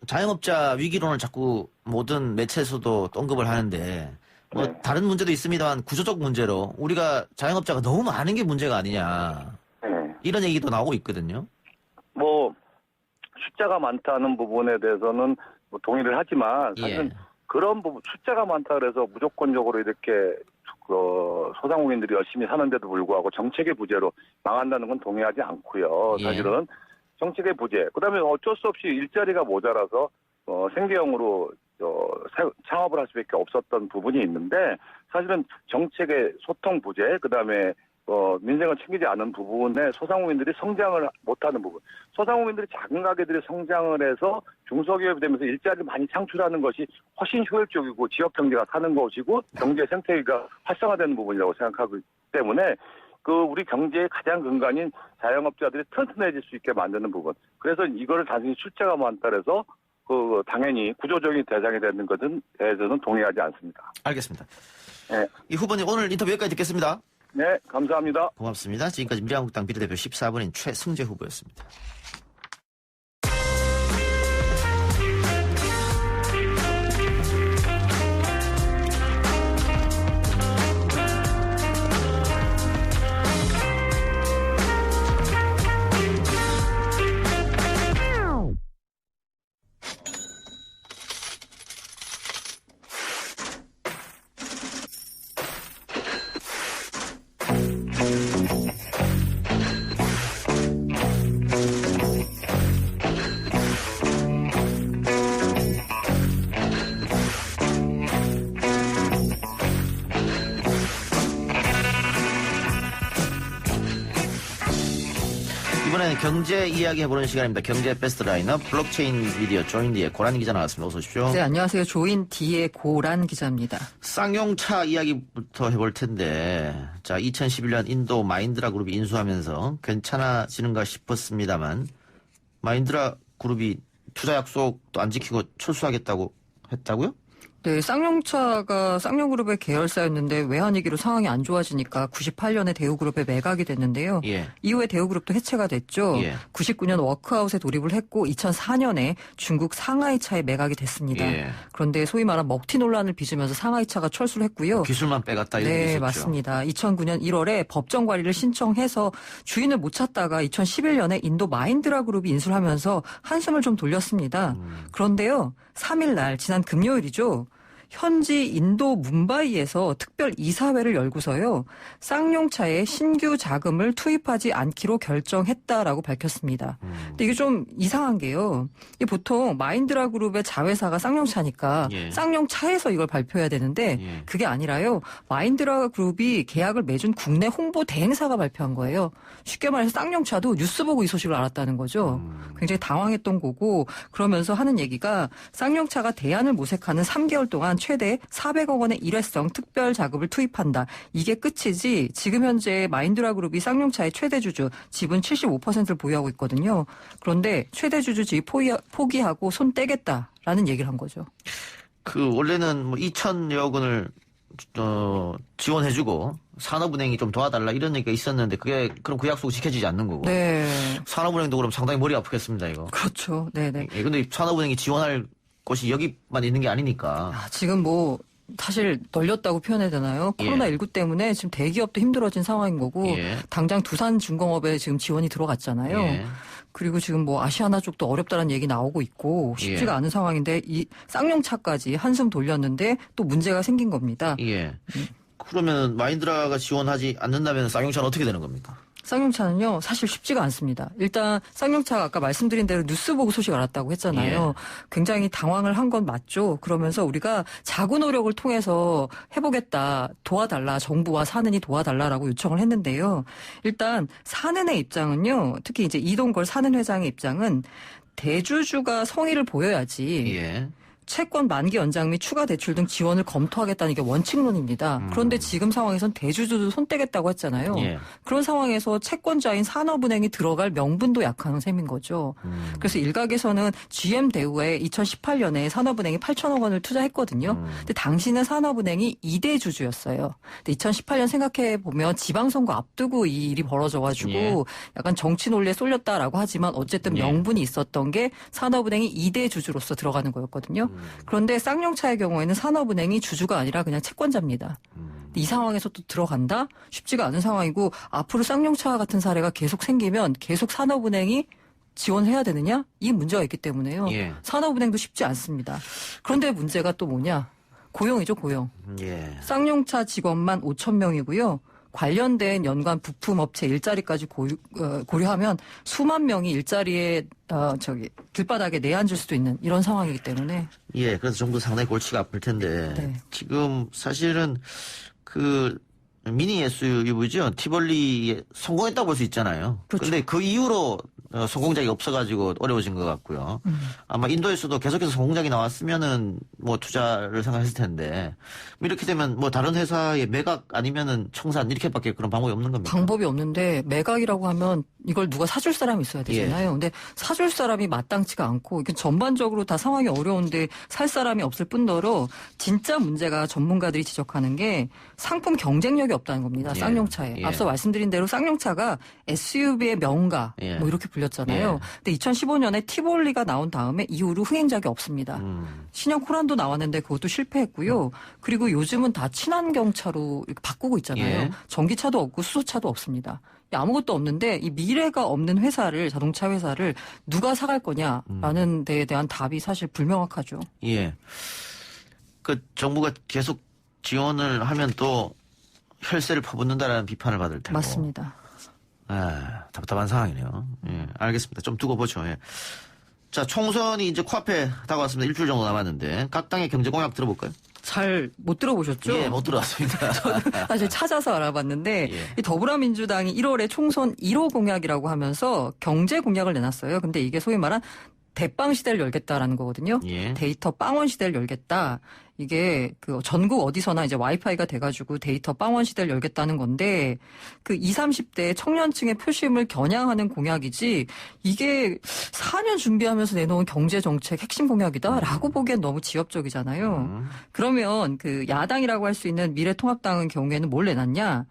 자영업자 위기론을 자꾸 모든 매체에서도 언급을 하는데 네. 다른 문제도 있습니다만 구조적 문제로 우리가 자영업자가 너무 많은 게 문제가 아니냐 네. 이런 얘기도 나오고 있거든요. 숫자가 많다는 부분에 대해서는 동의를 하지만 사실은 예. 그런 부분 숫자가 많다 그래서 무조건적으로 이렇게 소상공인들이 열심히 사는데도 불구하고 정책의 부재로 망한다는 건 동의하지 않고요. 예. 사실은 정책의 부재, 그다음에 어쩔 수 없이 일자리가 모자라서 생계형으로 창업을 할 수밖에 없었던 부분이 있는데 사실은 정책의 소통 부재, 그다음에 민생을 챙기지 않은 부분에 소상공인들이 성장을 못하는 부분. 소상공인들이 작은 가게들이 성장을 해서 중소기업이 되면서 일자리를 많이 창출하는 것이 훨씬 효율적이고 지역 경제가 사는 것이고 경제 생태계가 활성화되는 부분이라고 생각하기 때문에 우리 경제의 가장 근간인 자영업자들이 튼튼해질 수 있게 만드는 부분. 그래서 이거를 단순히 숫자가 많다 해서 당연히 구조적인 대상이 되는 것은 대해서는 동의하지 않습니다. 알겠습니다. 네. 이 후보님 오늘 인터뷰 여기까지 듣겠습니다. 네, 감사합니다. 고맙습니다. 지금까지 미래한국당 비례대표 14번인 최승재 후보였습니다. 이번에는 경제 이야기 해보는 시간입니다. 경제 베스트 라인업 블록체인 미디어 조인디의 고란 기자 나왔습니다. 어서 오십시오. 네, 안녕하세요. 조인디의 고란 기자입니다. 쌍용차 이야기부터 해볼 텐데, 자, 2011년 인도 마인드라 그룹이 인수하면서 괜찮아지는가 싶었습니다만, 마인드라 그룹이 투자 약속도 안 지키고 철수하겠다고 했다고요? 네, 쌍용차가 쌍용그룹의 계열사였는데 외환위기로 상황이 안 좋아지니까 98년에 대우그룹에 매각이 됐는데요. 예. 이후에 대우그룹도 해체가 됐죠. 예. 99년 워크아웃에 돌입을 했고 2004년에 중국 상하이차에 매각이 됐습니다. 예. 그런데 소위 말한 먹튀 논란을 빚으면서 상하이차가 철수를 했고요. 기술만 빼갔다 이런 게 네, 있었죠. 맞습니다. 2009년 1월에 법정 관리를 신청해서 주인을 못 찾다가 2011년에 인도 마인드라 그룹이 인수를 하면서 한숨을 좀 돌렸습니다. 그런데요, 3일날 지난 금요일이죠. 현지 인도 뭄바이에서 특별 이사회를 열고서요. 쌍용차에 신규 자금을 투입하지 않기로 결정했다라고 밝혔습니다. 근데 이게 좀 이상한 게요. 이게 보통 마인드라 그룹의 자회사가 쌍용차니까 예. 쌍용차에서 이걸 발표해야 되는데 예. 그게 아니라요. 마인드라 그룹이 계약을 맺은 국내 홍보 대행사가 발표한 거예요. 쉽게 말해서 쌍용차도 뉴스 보고 이 소식을 알았다는 거죠. 굉장히 당황했던 거고 그러면서 하는 얘기가 쌍용차가 대안을 모색하는 3개월 동안 최대 400억 원의 일회성 특별 자금을 투입한다. 이게 끝이지 지금 현재 마인드라 그룹이 쌍용차의 최대 주주 지분 75%를 보유하고 있거든요. 그런데 최대 주주 지위 포기하고 손 떼겠다라는 얘기를 한 거죠. 원래는 2천여억 원을 지원해주고 산업은행이 좀 도와달라 이런 얘기가 있었는데 그럼 그 약속 지켜지지 않는 거고. 네. 산업은행도 그럼 상당히 머리 아프겠습니다 이거. 그렇죠. 네네. 근데 산업은행이 지원할 곳이 여기만 있는 게 아니니까. 지금 사실 널렸다고 표현해야 되나요? 코로나19 때문에 지금 대기업도 힘들어진 상황인 거고 예. 당장 두산중공업에 지금 지원이 들어갔잖아요. 예. 그리고 지금 아시아나 쪽도 어렵다는 얘기 나오고 있고 쉽지가 예. 않은 상황인데 이 쌍용차까지 한숨 돌렸는데 또 문제가 생긴 겁니다. 예. 그러면 마인드라가 지원하지 않는다면 쌍용차는 어떻게 되는 겁니까? 쌍용차는요 사실 쉽지가 않습니다. 일단 쌍용차가 아까 말씀드린 대로 뉴스 보고 소식 알았다고 했잖아요. 예. 굉장히 당황을 한 건 맞죠. 그러면서 우리가 자구 노력을 통해서 해보겠다, 도와달라, 정부와 산은이 도와달라라고 요청을 했는데요. 일단 산은의 입장은요, 특히 이제 이동걸 산은 회장의 입장은 대주주가 성의를 보여야지. 예. 채권 만기 연장 및 추가 대출 등 지원을 검토하겠다는 게 원칙론입니다. 그런데 지금 상황에선 대주주도 손 떼겠다고 했잖아요. 예. 그런 상황에서 채권자인 산업은행이 들어갈 명분도 약한 셈인 거죠. 그래서 일각에서는 GM 대우에 2018년에 산업은행이 8천억 원을 투자했거든요. 근데 당시는 산업은행이 2대 주주였어요. 근데 2018년 생각해 보면 지방선거 앞두고 이 일이 벌어져가지고 예. 약간 정치 논리에 쏠렸다라고 하지만 어쨌든 예. 명분이 있었던 게 산업은행이 2대 주주로서 들어가는 거였거든요. 그런데 쌍용차의 경우에는 산업은행이 주주가 아니라 그냥 채권자입니다. 이 상황에서 또 들어간다? 쉽지가 않은 상황이고 앞으로 쌍용차 같은 사례가 계속 생기면 계속 산업은행이 지원해야 되느냐? 이 문제가 있기 때문에요. 예. 산업은행도 쉽지 않습니다. 그런데 문제가 또 뭐냐? 고용이죠, 고용. 예. 쌍용차 직원만 5천 명이고요. 관련된 연관 부품업체 일자리까지 고려하면 수만 명이 일자리에 길바닥에 내앉을 수도 있는 이런 상황이기 때문에. 예, 그래서 정부 상당히 골치가 아플 텐데 네. 지금 사실은 미니 SUV죠. 티볼리에 성공했다고 볼 수 있잖아요. 그렇죠. 그런데 그 이후로 성공작이 없어가지고 어려워진 것 같고요. 아마 인도에서도 계속해서 성공작이 나왔으면은 투자를 생각했을 텐데 이렇게 되면 다른 회사의 매각 아니면은 청산 이렇게밖에 그런 방법이 없는 겁니다. 방법이 없는데 매각이라고 하면 이걸 누가 사줄 사람이 있어야 되잖아요. 예. 근데 사줄 사람이 마땅치가 않고 이게 전반적으로 다 상황이 어려운데 살 사람이 없을 뿐더러 진짜 문제가 전문가들이 지적하는 게 상품 경쟁력이 없다는 겁니다. 예. 쌍용차에. 예. 앞서 말씀드린 대로 쌍용차가 SUV의 명가 예. 이렇게 불렸잖아요. 예. 근데 2015년에 티볼리가 나온 다음에 이후로 흥행작이 없습니다. 신형 코란도 나왔는데 그것도 실패했고요. 그리고 요즘은 다 친환경차로 이렇게 바꾸고 있잖아요. 예. 전기차도 없고 수소차도 없습니다. 아무것도 없는데 이 미래가 없는 회사를 자동차 회사를 누가 사갈 거냐라는 데에 대한 답이 사실 불명확하죠. 예. 정부가 계속 지원을 하면 또 혈세를 퍼붓는다라는 비판을 받을 테고. 맞습니다. 답답한 상황이네요. 예, 알겠습니다. 좀 두고 보죠. 예. 자, 총선이 이제 코앞에 다가왔습니다. 일주일 정도 남았는데 각 당의 경제 공약 들어볼까요? 잘 못 들어보셨죠? 예, 못 들어왔습니다. 저는 사실 찾아서 알아봤는데 예. 이 더불어민주당이 1월에 총선 1호 공약이라고 하면서 경제 공약을 내놨어요. 근데 이게 소위 말한 대빵 시대를 열겠다라는 거거든요. 예. 데이터 빵원 시대를 열겠다. 이게 그 전국 어디서나 이제 와이파이가 돼가지고 데이터 빵원 시대를 열겠다는 건데 그 20, 30대 청년층의 표심을 겨냥하는 공약이지 이게 4년 준비하면서 내놓은 경제정책 핵심 공약이다라고 보기엔 너무 지엽적이잖아요. 그러면 그 야당이라고 할 수 있는 미래통합당의 경우에는 뭘 내놨냐?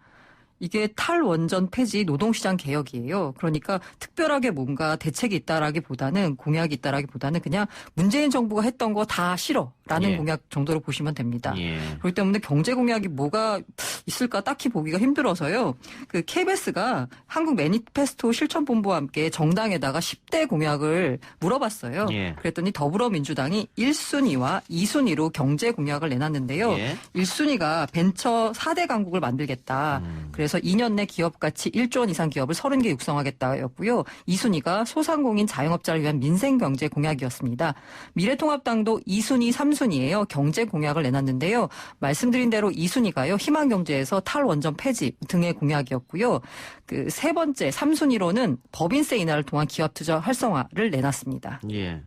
이게 탈원전 폐지 노동시장 개혁이에요. 그러니까 특별하게 뭔가 대책이 있다라기보다는 공약이 있다라기보다는 그냥 문재인 정부가 했던 거 다 싫어라는 예. 공약 정도로 보시면 됩니다. 예. 그렇기 때문에 경제 공약이 뭐가 있을까 딱히 보기가 힘들어서요. 그 KBS가 한국 매니페스토 실천본부와 함께 정당에다가 10대 공약을 물어봤어요. 예. 그랬더니 더불어민주당이 1순위와 2순위로 경제 공약을 내놨는데요. 예. 1순위가 벤처 4대 강국을 만들겠다. 그래서 2년 내 기업 가치 1조 원 이상 기업을 30개 육성하겠다였고요. 2순위가 소상공인 자영업자를 위한 민생경제 공약이었습니다. 미래통합당도 2순위, 3순위예요. 경제 공약을 내놨는데요. 말씀드린 대로 2순위가요. 희망경제에서 탈원전 폐지 등의 공약이었고요. 그 세 번째 3순위로는 법인세 인하를 통한 기업 투자 활성화를 내놨습니다. 예.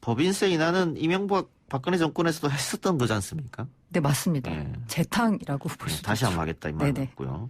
법인세 인하는 이명박 박근혜 정권에서도 했었던 거지 않습니까? 네, 맞습니다. 예. 재탕이라고 볼 수 있죠. 다시 한번 하겠다 이 네네. 말이었고요.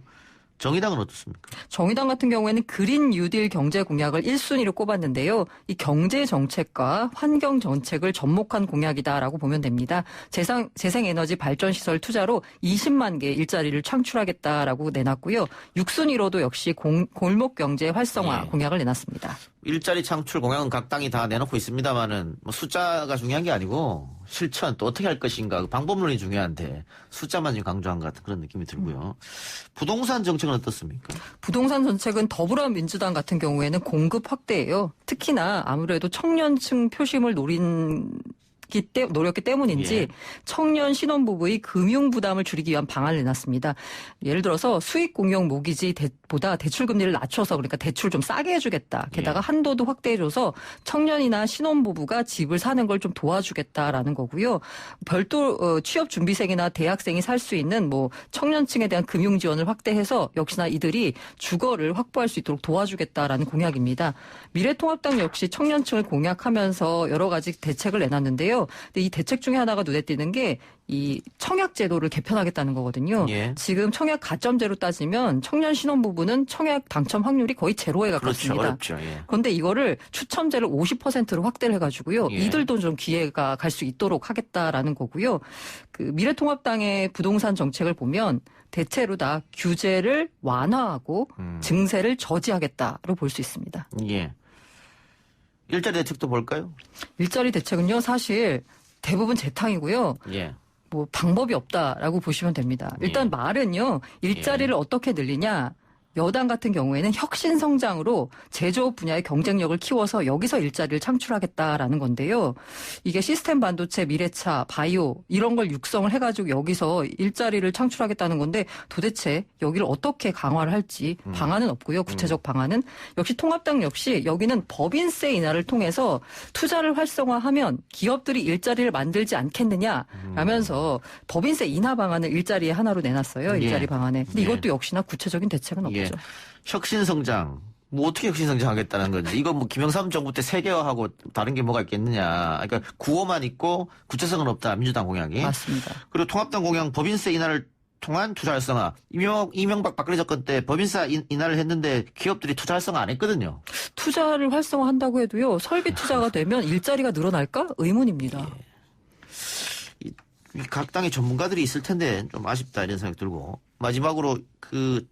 정의당은 어떻습니까? 정의당 같은 경우에는 그린 뉴딜 경제 공약을 1순위로 꼽았는데요. 이 경제 정책과 환경 정책을 접목한 공약이다라고 보면 됩니다. 재생에너지 발전 시설 투자로 20만 개 일자리를 창출하겠다라고 내놨고요. 6순위로도 역시 골목 경제 활성화 예. 공약을 내놨습니다. 일자리 창출 공약은 각 당이 다 내놓고 있습니다만은 뭐 숫자가 중요한 게 아니고 실천 또 어떻게 할 것인가 그 방법론이 중요한데 숫자만 강조한 것 같은 그런 느낌이 들고요. 부동산 정책은 어떻습니까? 부동산 정책은 더불어민주당 같은 경우에는 공급 확대예요. 특히나 아무래도 청년층 표심을 노렸기 때문인지 예. 청년 신혼부부의 금융 부담을 줄이기 위한 방안을 내놨습니다. 예를 들어서 수익 공용 모기지보다 대출 금리를 낮춰서 그러니까 대출 좀 싸게 해주겠다. 게다가 예. 한도도 확대해줘서 청년이나 신혼부부가 집을 사는 걸 좀 도와주겠다라는 거고요. 별도 취업 준비생이나 대학생이 살 수 있는 뭐 청년층에 대한 금융 지원을 확대해서 역시나 이들이 주거를 확보할 수 있도록 도와주겠다라는 공약입니다. 미래통합당 역시 청년층을 공약하면서 여러 가지 대책을 내놨는데요. 근데 이 대책 중에 하나가 눈에 띄는 게 이 청약 제도를 개편하겠다는 거거든요. 예. 지금 청약 가점제로 따지면 청년 신혼부부는 청약 당첨 확률이 거의 제로에 가깝습니다. 그렇죠. 어렵죠. 예. 그런데 이거를 추첨제를 50%로 확대를 해가지고요. 예. 이들도 좀 기회가 갈 수 있도록 하겠다라는 거고요. 그 미래통합당의 부동산 정책을 보면 대체로 다 규제를 완화하고 증세를 저지하겠다로 볼 수 있습니다. 예. 일자리 대책도 볼까요? 일자리 대책은요, 사실 대부분 재탕이고요. 예. 뭐 방법이 없다라고 보시면 됩니다. 일단 예. 말은요. 일자리를 어떻게 늘리냐. 여당 같은 경우에는 혁신 성장으로 제조업 분야의 경쟁력을 키워서 여기서 일자리를 창출하겠다라는 건데요. 이게 시스템 반도체, 미래차, 바이오 이런 걸 육성을 해가지고 여기서 일자리를 창출하겠다는 건데 도대체 여기를 어떻게 강화를 할지 방안은 없고요. 구체적 방안은. 역시 통합당 역시 여기는 법인세 인하를 통해서 투자를 활성화하면 기업들이 일자리를 만들지 않겠느냐 라면서 법인세 인하 방안을 일자리의 하나로 내놨어요. 일자리 예. 방안에. 근데 예. 이것도 역시나 구체적인 대책은 없죠. 예. 혁신성장. 뭐 어떻게 혁신성장하겠다는 건지. 이거 뭐 김영삼 정부 때 세계화하고 다른 게 뭐가 있겠느냐. 그러니까 구호만 있고 구체성은 없다. 민주당 공약이. 맞습니다. 그리고 통합당 공약 법인세 인하를 통한 투자 활성화. 이명박 박근혜 정권 때 법인세 인하를 했는데 기업들이 투자 활성화 안 했거든요. 투자를 활성화한다고 해도요. 설비 투자가 되면 일자리가 늘어날까? 의문입니다. 각 당의 전문가들이 있을 텐데 좀 아쉽다 이런 생각 들고. 마지막으로 그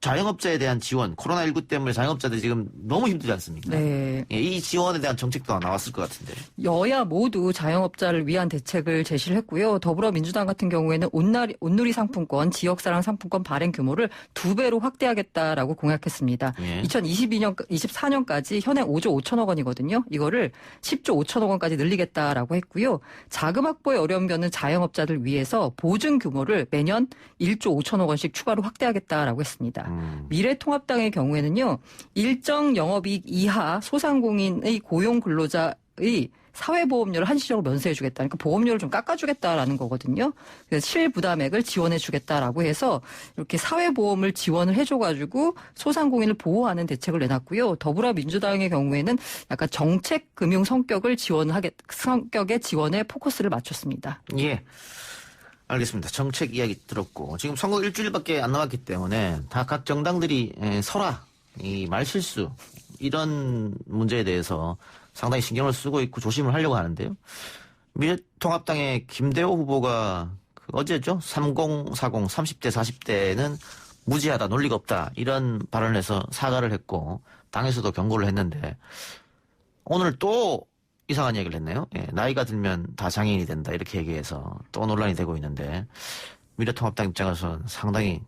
자영업자에 대한 지원, 코로나19 때문에 자영업자들이 지금 너무 힘들지 않습니까? 네. 예, 이 지원에 대한 정책도 나왔을 것 같은데. 여야 모두 자영업자를 위한 대책을 제시를 했고요. 더불어민주당 같은 경우에는 온누리 상품권, 지역사랑 상품권 발행 규모를 2배로 확대하겠다라고 공약했습니다. 예. 24년까지 현행 5조 5천억 원이거든요. 이거를 10조 5천억 원까지 늘리겠다라고 했고요. 자금 확보에 어려움 겪는 자영업자들 위해서 보증 규모를 매년 1조 5천억 원씩 추가로 확대하겠다라고 했습니다. 미래통합당의 경우에는요. 일정 영업이익 이하 소상공인의 고용 근로자의 사회보험료를 한시적으로 면세해주겠다. 그러니까 보험료를 좀 깎아주겠다라는 거거든요. 그래서 실부담액을 지원해주겠다라고 해서 이렇게 사회보험을 지원을 해줘가지고 소상공인을 보호하는 대책을 내놨고요. 더불어민주당의 경우에는 약간 정책 금융 성격의 지원에 포커스를 맞췄습니다. 예. 알겠습니다. 정책 이야기 들었고 지금 선거 일주일밖에 안 남았기 때문에 다 각 정당들이 설화, 이 말실수 이런 문제에 대해서 상당히 신경을 쓰고 있고 조심을 하려고 하는데요. 미래통합당의 김대호 후보가 어제죠. 3040, 30대, 40대는 무지하다, 논리가 없다 이런 발언을 해서 사과를 했고 당에서도 경고를 했는데 오늘 또 이상한 얘기를 했네요. 예, 나이가 들면 다 장애인이 된다 이렇게 얘기해서 또 논란이 되고 있는데 미래통합당 입장에서는 상당히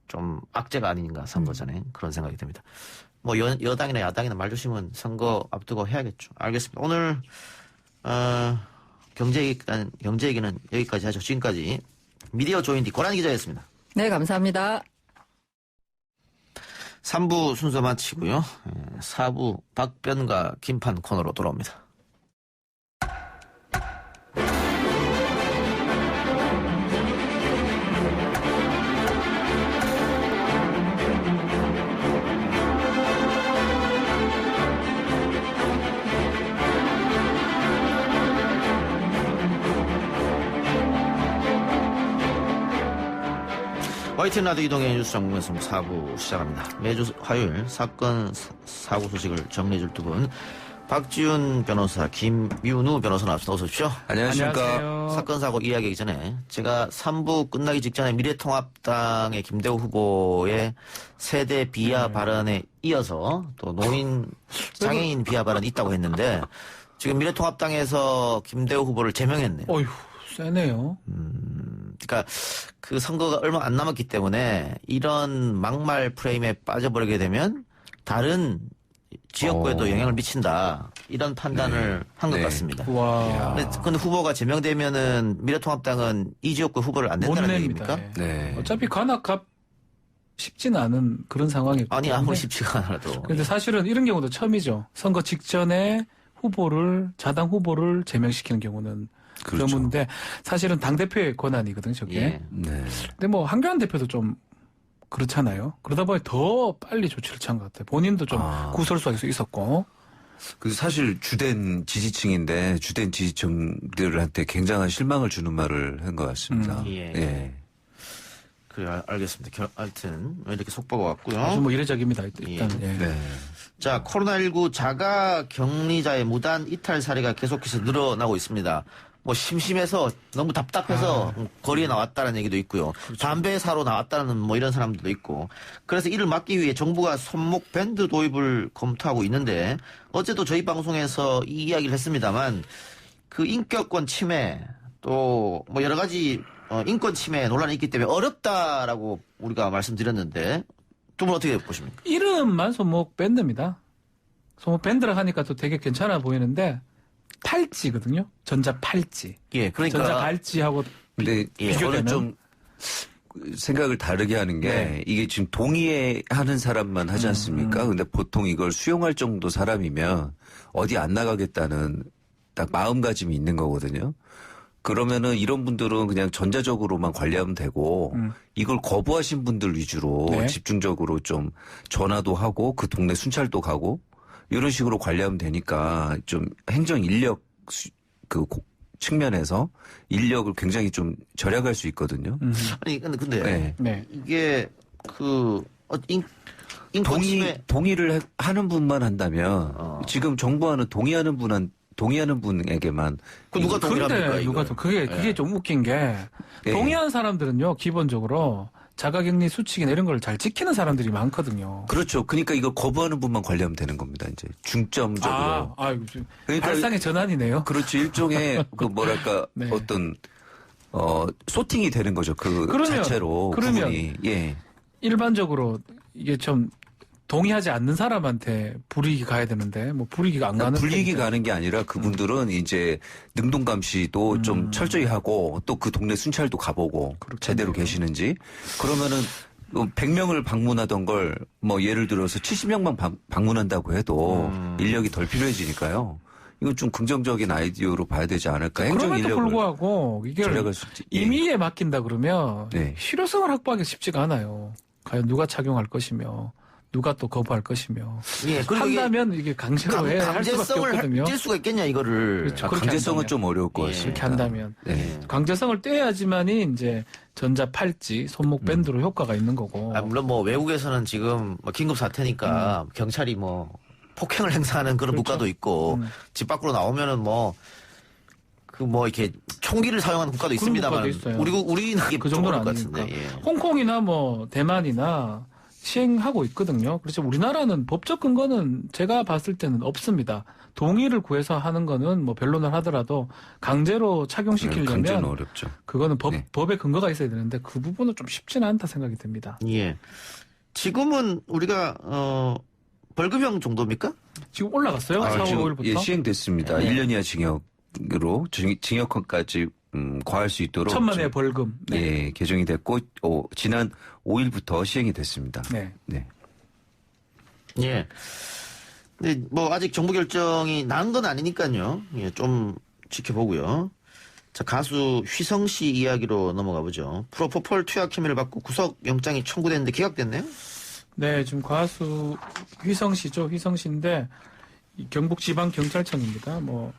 좀 악재가 아닌가 선거 전에 그런 생각이 듭니다. 뭐 여당이나 야당이나 말조심은 선거 앞두고 해야겠죠. 알겠습니다. 오늘 경제 얘기는 여기까지 하죠. 지금까지 미디어 조인디 고란 기자였습니다. 네, 감사합니다. 3부 순서 마치고요. 4부 박변과 김판 코너로 돌아옵니다. YTN 라디오 이동의 뉴스 정보에서 4부 시작합니다. 매주 화요일 사건 사고 소식을 정리해줄 두 분 박지훈 변호사, 김윤우 변호사 나와주셔서 어서 오십시오. 안녕하십니까. 사건 사고 이야기하기 전에 제가 3부 끝나기 직전에 미래통합당의 김대호 후보의 세대 비하 발언에 이어서 또 노인 장애인 비하 발언이 있다고 했는데 지금 미래통합당에서 김대호 후보를 제명했네요. 어휴, 세네요. 그러니까 그 선거가 얼마 안 남았기 때문에 이런 막말 프레임에 빠져버리게 되면 다른 지역구에도 영향을 미친다. 이런 판단을 한 것 같습니다. 와. 근데 후보가 제명되면은 미래통합당은 이 지역구 후보를 안 낸다는 얘기입니까? 네. 어차피 관악갑 쉽지는 않은 그런 상황이고. 아니 아무리 쉽지가 않아도. 그런데 사실은 이런 경우도 처음이죠. 선거 직전에 자당 후보를 제명시키는 경우는 그렇죠. 드문데 사실은 당대표의 권한이거든요, 저게. 예. 네. 근데 뭐 한교안 대표도 좀 그렇잖아요. 그러다 보니 더 빨리 조치를 취한 것 같아요. 본인도 좀 구설수가 있었고. 그래서 사실 주된 지지층인데 주된 지지층들한테 굉장한 실망을 주는 말을 한 것 같습니다. 예. 그래 알겠습니다. 하여튼 이렇게 속보가 왔고요. 아주 뭐 이례적입니다. 일단. 예. 네. 자, 코로나19 자가 격리자의 무단 이탈 사례가 계속해서 늘어나고 있습니다. 뭐 심심해서 너무 답답해서 거리에 나왔다는 얘기도 있고요. 그렇죠. 담배 사러 나왔다는 뭐 이런 사람들도 있고. 그래서 이를 막기 위해 정부가 손목 밴드 도입을 검토하고 있는데 어제도 저희 방송에서 이 이야기를 했습니다만 그 인격권 침해 또 뭐 여러 가지 인권 침해 논란이 있기 때문에 어렵다라고 우리가 말씀드렸는데 두 분 어떻게 보십니까? 이름만 손목 밴드입니다. 손목 밴드라 하니까 또 되게 괜찮아 보이는데 팔찌거든요. 전자 팔찌. 예, 그러니까 전자 발찌하고 근데 이거는 좀 생각을 다르게 하는 게 이게 지금 동의하는 사람만 하지 않습니까? 근데 보통 이걸 수용할 정도 사람이면 어디 안 나가겠다는 딱 마음가짐이 있는 거거든요. 그러면은 이런 분들은 그냥 전자적으로만 관리하면 되고 이걸 거부하신 분들 위주로 집중적으로 좀 전화도 하고 그 동네 순찰도 가고 이런 식으로 관리하면 되니까 좀 행정 인력 측면에서 인력을 굉장히 좀 절약할 수 있거든요. 아니 근데 이게 동의를 하는 분만 한다면 지금 정부와는 동의하는 분에게만 누가 동의합니까? 그게 좀 웃긴 게 동의하는 사람들은요 기본적으로 자가격리 수칙이나 이런 걸 잘 지키는 사람들이 많거든요. 그렇죠. 그러니까 이걸 거부하는 분만 관리하면 되는 겁니다. 이제 중점적으로. 그러니까 발상의 전환이네요. 그렇죠. 일종의 어떤 소팅이 되는 거죠. 자체로. 그러면 예. 일반적으로 이게 좀 동의하지 않는 사람한테 불이익이 가야 되는데 뭐 불이익이 안 가는 불이익이 가는 게 아니라 그분들은 이제 능동 감시도 좀 철저히 하고 또 그 동네 순찰도 가보고 제대로 계시는지 그러면은 100명을 방문하던 걸 뭐 예를 들어서 70명만 방문한다고 해도 인력이 덜 필요해지니까요. 이건 좀 긍정적인 아이디어로 봐야 되지 않을까. 행정 그럼에도 인력을 불구하고 이게 임의에 맡긴다 그러면 네. 실효성을 확보하기 쉽지가 않아요. 과연 누가 착용할 것이며 누가 또 거부할 것이며 예, 한다면 이게 강제로 할 수밖에 없거든요. 뗄 수가 있겠냐 이거를. 그렇죠. 강제성은 한다면. 좀 어려울 것 같습니다. 이렇게 한다면 네. 강제성을 떼야지만이 이제 전자 팔찌, 손목 밴드로 효과가 있는 거고. 물론 뭐 외국에서는 지금 뭐 긴급 사태니까 경찰이 뭐 폭행을 행사하는 그런 그렇죠. 국가도 있고 집 밖으로 나오면은 이렇게 총기를 사용하는 국가도 있습니다만 우리는 이게 그 정도는 것 아니니까. 같은데. 예. 홍콩이나 뭐 대만이나 시행하고 있거든요. 그래서 우리나라는 법적 근거는 제가 봤을 때는 없습니다. 동의를 구해서 하는 거는 뭐 변론을 하더라도 강제로 착용시키려면 강제는 어렵죠. 그거는 네. 법의 근거가 있어야 되는데 그 부분은 좀 쉽지는 않다 생각이 듭니다. 예. 지금은 우리가 벌금형 정도입니까? 지금 올라갔어요? 4월 지금 5일부터? 예, 시행됐습니다. 네. 1년 이하 징역으로 징역형까지 과할 수 있도록 1,000만 원의 벌금. 네. 예, 개정이 됐고 지난 5일부터 시행이 됐습니다. 네. 네. 예. 근데 뭐 아직 정부 결정이 난 건 아니니까요. 예, 좀 지켜보고요. 자, 가수 휘성 씨 이야기로 넘어가 보죠. 프로포폴 투약 혐의를 받고 구속 영장이 청구됐는데 기각됐네요. 네, 지금 가수 휘성 씨죠. 휘성 씨인데 경북지방경찰청입니다. 뭐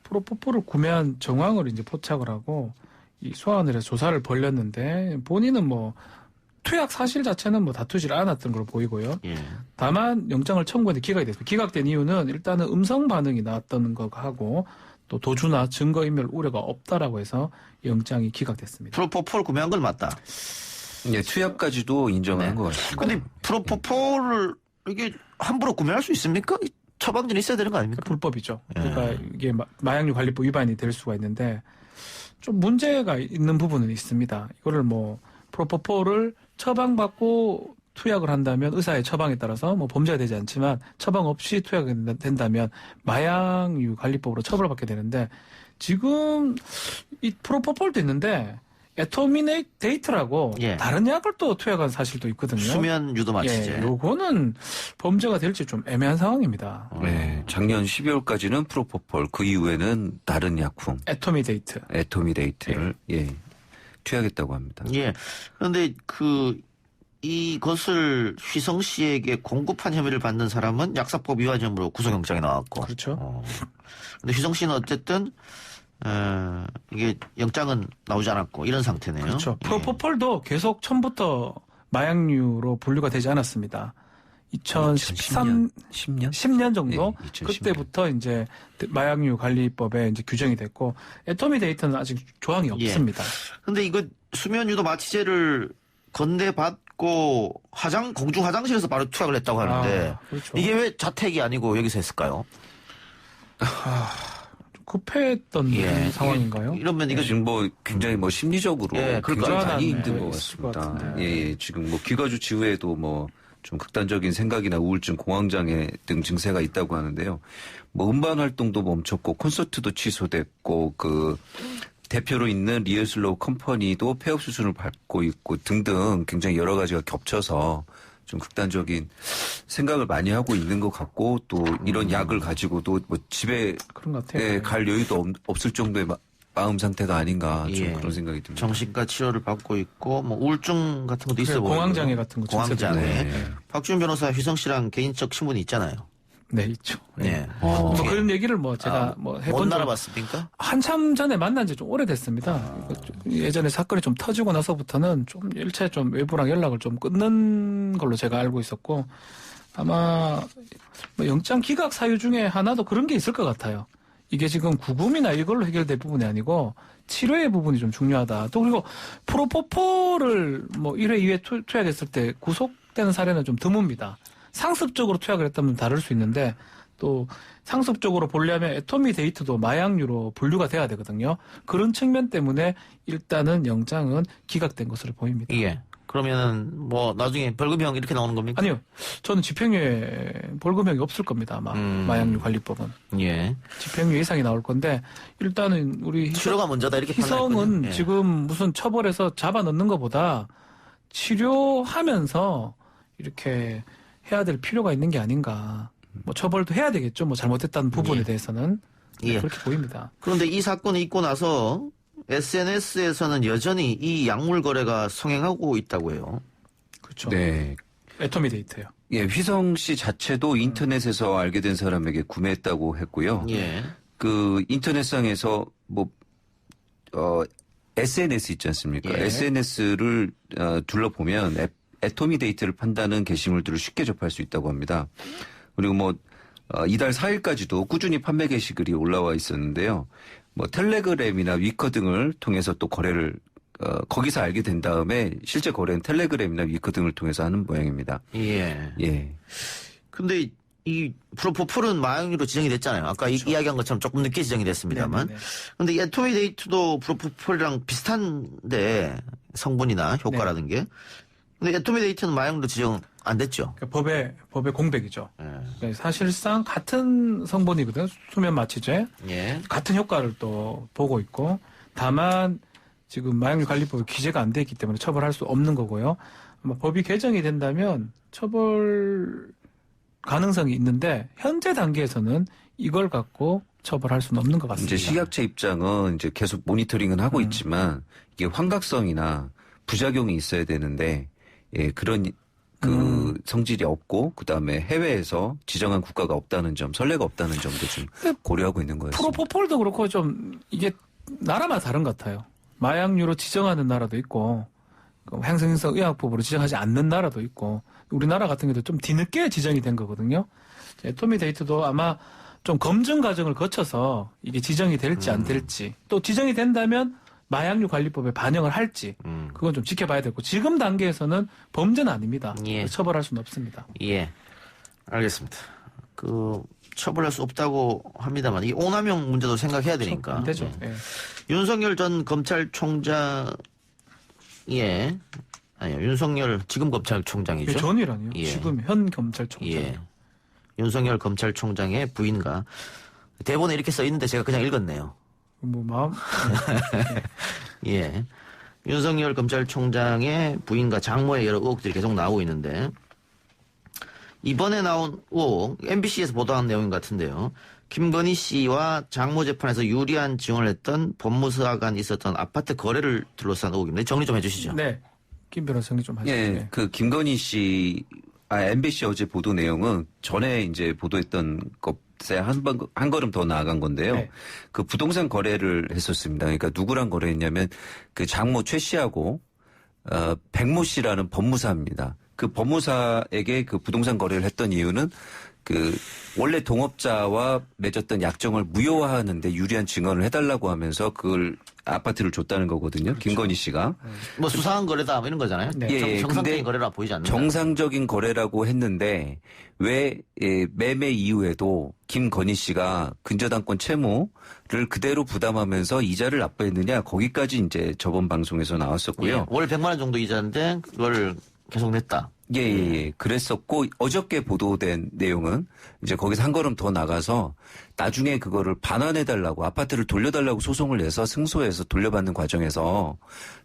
프로포폴을 구매한 정황을 이제 포착을 하고 이 소환을 해서 조사를 벌였는데 본인은 뭐 투약 사실 자체는 뭐 다투질 않았던 걸로 보이고요. 예. 다만 영장을 청구했는데 기각이 됐습니다. 기각된 이유는 일단은 음성 반응이 나왔다는 거하고 또 도주나 증거인멸 우려가 없다라고 해서 영장이 기각됐습니다. 프로포폴 구매한 건 맞다. 예, 투약까지도 인정한 것 같습니다. 근데 프로포폴을 이게 함부로 구매할 수 있습니까? 처방전이 있어야 되는 거 아닙니까? 불법이죠. 그러니까 이게 마약류 관리법 위반이 될 수가 있는데 좀 문제가 있는 부분은 있습니다. 이거를 뭐 프로포폴을 처방받고 투약을 한다면 의사의 처방에 따라서 뭐 범죄가 되지 않지만 처방 없이 투약이 된다면 마약류 관리법으로 처벌받게 되는데 지금 이 프로포폴도 있는데 에토미네이트라고 예. 다른 약을 또 투약한 사실도 있거든요. 수면 유도 마취제. 예, 요거는 범죄가 될지 좀 애매한 상황입니다. 네, 작년 12월까지는 프로포폴, 그 이후에는 다른 약품 에토미데이트를 예, 투약했다고 합니다. 예. 그런데 이것을 휘성 씨에게 공급한 혐의를 받는 사람은 약사법 위반 혐의로 구속영장이 나왔고. 그렇죠. 근데 휘성 씨는 어쨌든 이게 영장은 나오지 않았고 이런 상태네요. 그렇죠. 예. 프로포폴도 계속 처음부터 마약류로 분류가 되지 않았습니다. 10년 정도 네, 2010년. 그때부터 이제 마약류 관리법에 이제 규정이 됐고 에토미데이트는 아직 조항이 없습니다. 근데 이거 수면 유도 마취제를 건네받고 공중 화장실에서 바로 투약을 했다고 하는데 그렇죠. 이게 왜 자택이 아니고 여기서 했을까요? 좀 급했던 상황인가요? 이러면 이거 지금 뭐 굉장히 뭐 심리적으로 굉장히 많이 힘든 것 같습니다. 예, 지금 뭐 기가 조치 후에도 뭐 좀 극단적인 생각이나 우울증, 공황장애 등 증세가 있다고 하는데요. 뭐 음반 활동도 멈췄고 콘서트도 취소됐고 그 대표로 있는 리얼슬로우 컴퍼니도 폐업 수순을 밟고 있고 등등 굉장히 여러 가지가 겹쳐서 좀 극단적인 생각을 많이 하고 있는 것 같고 또 이런 약을 가지고도 뭐 집에 그런 것 같아요. 갈 여유도 없을 정도의 마음 상태가 아닌가 좀 그런 생각이 듭니다. 정신과 치료를 받고 있고 뭐 우울증 같은 것도 있어 보이고 공황장애 같은 거 공황장애. 네. 박주현 변호사 휘성 씨랑 개인적 친분이 있잖아요. 네, 있죠. 네. 뭐 그런 얘기를 뭐 제가 뭐 해본 못 알아봤습니까? 한참 전에 만난 지 좀 오래됐습니다. 예전에 사건이 좀 터지고 나서부터는 좀 일체 좀 외부랑 연락을 좀 끊는 걸로 제가 알고 있었고 아마 뭐 영장 기각 사유 중에 하나도 그런 게 있을 것 같아요. 이게 지금 구금이나 이걸로 해결될 부분이 아니고 치료의 부분이 좀 중요하다. 또 그리고 프로포폴을 뭐 1회, 2회 투약했을 때 구속되는 사례는 좀 드뭅니다. 상습적으로 투약을 했다면 다를 수 있는데 또 상습적으로 보려면 에토미데이트도 마약류로 분류가 돼야 되거든요. 그런 측면 때문에 일단은 영장은 기각된 것으로 보입니다. 예. 그러면은 뭐 나중에 벌금형 이렇게 나오는 겁니까? 아니요. 저는 집행유예 벌금형이 없을 겁니다. 아마 마약류 관리법은. 예. 집행유예 이상이 나올 건데 일단은 우리 치료가 먼저다 이렇게 희성은 판단했군요. 예. 지금 무슨 처벌해서 잡아넣는 것보다 치료하면서 이렇게 해야 될 필요가 있는 게 아닌가. 뭐 처벌도 해야 되겠죠. 뭐 잘못했다는 부분에 대해서는 그렇게 보입니다. 그런데 이 사건이 있고 나서 SNS에서는 여전히 이 약물 거래가 성행하고 있다고 해요. 그렇죠. 네. 애터미 데이트요. 예, 휘성 씨 자체도 인터넷에서 알게 된 사람에게 구매했다고 했고요. 예. 그 인터넷상에서 SNS 있지 않습니까? 예. SNS를 둘러보면 애터미 데이트를 판다는 게시물들을 쉽게 접할 수 있다고 합니다. 그리고 이달 4일까지도 꾸준히 판매 게시글이 올라와 있었는데요. 텔레그램이나 위커 등을 통해서 또 거래를 거기서 알게 된 다음에 실제 거래는 텔레그램이나 위커 등을 통해서 하는 모양입니다. 예. 예. 근데 이 프로포폴은 마약류로 지정이 됐잖아요. 아까 그렇죠. 이야기한 것처럼 조금 늦게 지정이 됐습니다만. 네네네. 근데 이 애터미 데이트도 프로포폴이랑 비슷한데 성분이나 효과라는 게. 근데 애터미 데이트는 마약류로 지정 안 됐죠. 그러니까 법의 공백이죠. 예. 그러니까 사실상 같은 성분이거든요. 수면 마취제. 예. 같은 효과를 또 보고 있고 다만 지금 마약류 관리법이 기재가 안 돼 있기 때문에 처벌할 수 없는 거고요. 아마 법이 개정이 된다면 처벌 가능성이 있는데 현재 단계에서는 이걸 갖고 처벌할 수는 없는 것 같습니다. 이제 식약처 입장은 이제 계속 모니터링은 하고 있지만 이게 환각성이나 부작용이 있어야 되는데 그런 성질이 없고 그다음에 해외에서 지정한 국가가 없다는 점, 선례가 없다는 점도 좀 고려하고 있는 거였습니다. 프로포폴도 그렇고 좀 이게 나라마다 다른 것 같아요. 마약류로 지정하는 나라도 있고 향생성 의약법으로 지정하지 않는 나라도 있고 우리나라 같은 경우도 좀 뒤늦게 지정이 된 거거든요. 애터미 데이트도 아마 좀 검증 과정을 거쳐서 이게 지정이 될지 안 될지 또 지정이 된다면 마약류 관리법에 반영을 할지 그건 좀 지켜봐야 되고 지금 단계에서는 범죄는 아닙니다. 예. 처벌할 수는 없습니다. 예. 알겠습니다. 처벌할 수 없다고 합니다만 이 오남용 문제도 생각해야 되니까. 안 되죠. 예. 윤석열 전 검찰총장의 윤석열 지금 검찰총장이죠. 전이라니요. 예. 지금 현 검찰총장. 예. 윤석열 검찰총장의 부인과 대본에 이렇게 써 있는데 제가 그냥 읽었네요. 마음. 예. 윤석열 검찰총장의 부인과 장모의 여러 의혹들이 계속 나오고 있는데 이번에 나온 의혹 MBC에서 보도한 내용 같은데요. 김건희 씨와 장모 재판에서 유리한 증언을 했던 법무사 간 있었던 아파트 거래를 둘러싼 의혹입니다. 정리 좀 해주시죠. 네. 김 변호사 정리 좀 하시죠. 예, 그 김건희 씨, MBC 어제 보도 내용은 전에 이제 보도했던 것에 한 걸음 더 나아간 건데요. 네. 그 부동산 거래를 했었습니다. 그러니까 누구랑 거래했냐면 그 장모 최 씨하고 백모 씨라는 법무사입니다. 그 법무사에게 그 부동산 거래를 했던 이유는 그 원래 동업자와 맺었던 약정을 무효화하는데 유리한 증언을 해달라고 하면서 그걸 아파트를 줬다는 거거든요. 그렇죠. 김건희 씨가. 뭐 수상한 거래다 뭐 이런 거잖아요. 네. 정상적인 거래라 보이지 않는다. 정상적인 거래라고 했는데 왜 매매 이후에도 김건희 씨가 근저당권 채무를 그대로 부담하면서 이자를 납부했느냐 거기까지 이제 저번 방송에서 나왔었고요. 예. 월 100만 원 정도 이자인데 그걸 계속 냈다. 예. 그랬었고 어저께 보도된 내용은 이제 거기서 한 걸음 더 나가서 나중에 그거를 반환해달라고 아파트를 돌려달라고 소송을 내서 승소해서 돌려받는 과정에서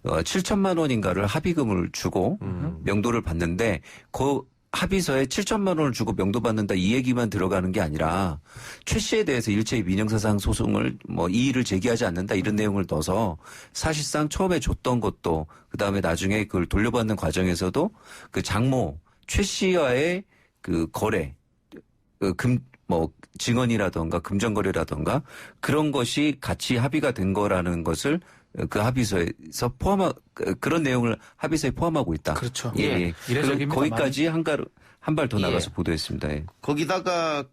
7천만 원인가를 합의금을 주고 명도를 받는데 그 합의서에 7천만 원을 주고 명도받는다 이 얘기만 들어가는 게 아니라 최 씨에 대해서 일체의 민형사상 소송을 이의를 제기하지 않는다 이런 내용을 넣어서 사실상 처음에 줬던 것도 그다음에 나중에 그걸 돌려받는 과정에서도 그 장모 최 씨와의 그 거래 증언이라던가 금전거래라던가 그런 것이 같이 합의가 된 거라는 것을 그 합의서에서 그런 내용을 합의서에 포함하고 있다. 그렇죠. 예. 이례적입니다. 거기까지 한 발 더 나가서 예. 보도했습니다. 예. 거기다가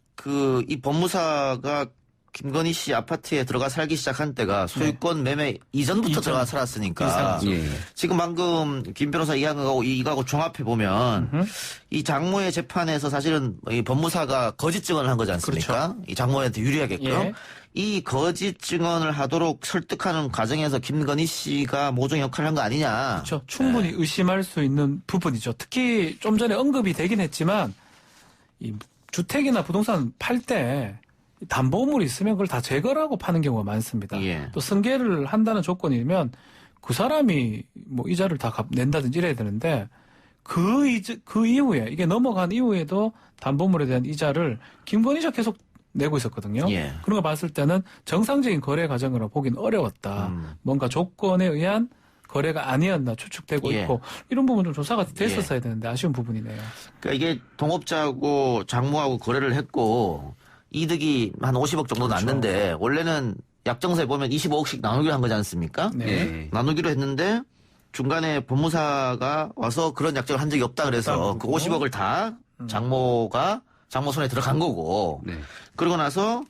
이 법무사가 김건희 씨 아파트에 들어가 살기 시작한 때가 소유권 매매 이전부터 들어가 살았으니까 예. 지금 방금 김 변호사 이거하고 종합해 보면 이 장모의 재판에서 사실은 이 법무사가 거짓 증언을 한 거지 않습니까? 그렇죠. 이 장모한테 유리하게끔 예. 이 거짓 증언을 하도록 설득하는 과정에서 김건희 씨가 모종 역할을 한 거 아니냐? 그렇죠. 충분히 의심할 수 있는 부분이죠. 특히 좀 전에 언급이 되긴 했지만 이 주택이나 부동산 팔 때 담보물이 있으면 그걸 다 제거하고 파는 경우가 많습니다. 예. 또 승계를 한다는 조건이면 그 사람이 뭐 이자를 다 낸다든지 이래야 되는데 그 이후에 이게 넘어간 이후에도 담보물에 대한 이자를 김건희 씨가 계속 내고 있었거든요. 예. 그런 거 봤을 때는 정상적인 거래 과정이라고 보기는 어려웠다. 뭔가 조건에 의한 거래가 아니었나 추측되고 예. 있고 이런 부분 좀 조사가 됐었어야 되는데 아쉬운 부분이네요. 그러니까 이게 동업자하고 장모하고 거래를 했고 이득이 한 50억 정도 났는데 원래는 약정서에 보면 25억씩 나누기로 한 거지 않습니까? 네. 나누기로 했는데 중간에 법무사가 와서 그런 약정을 한 적이 없다 그래서 그 50억을 다 장모 손에 들어간 거고 네. 그러고 나서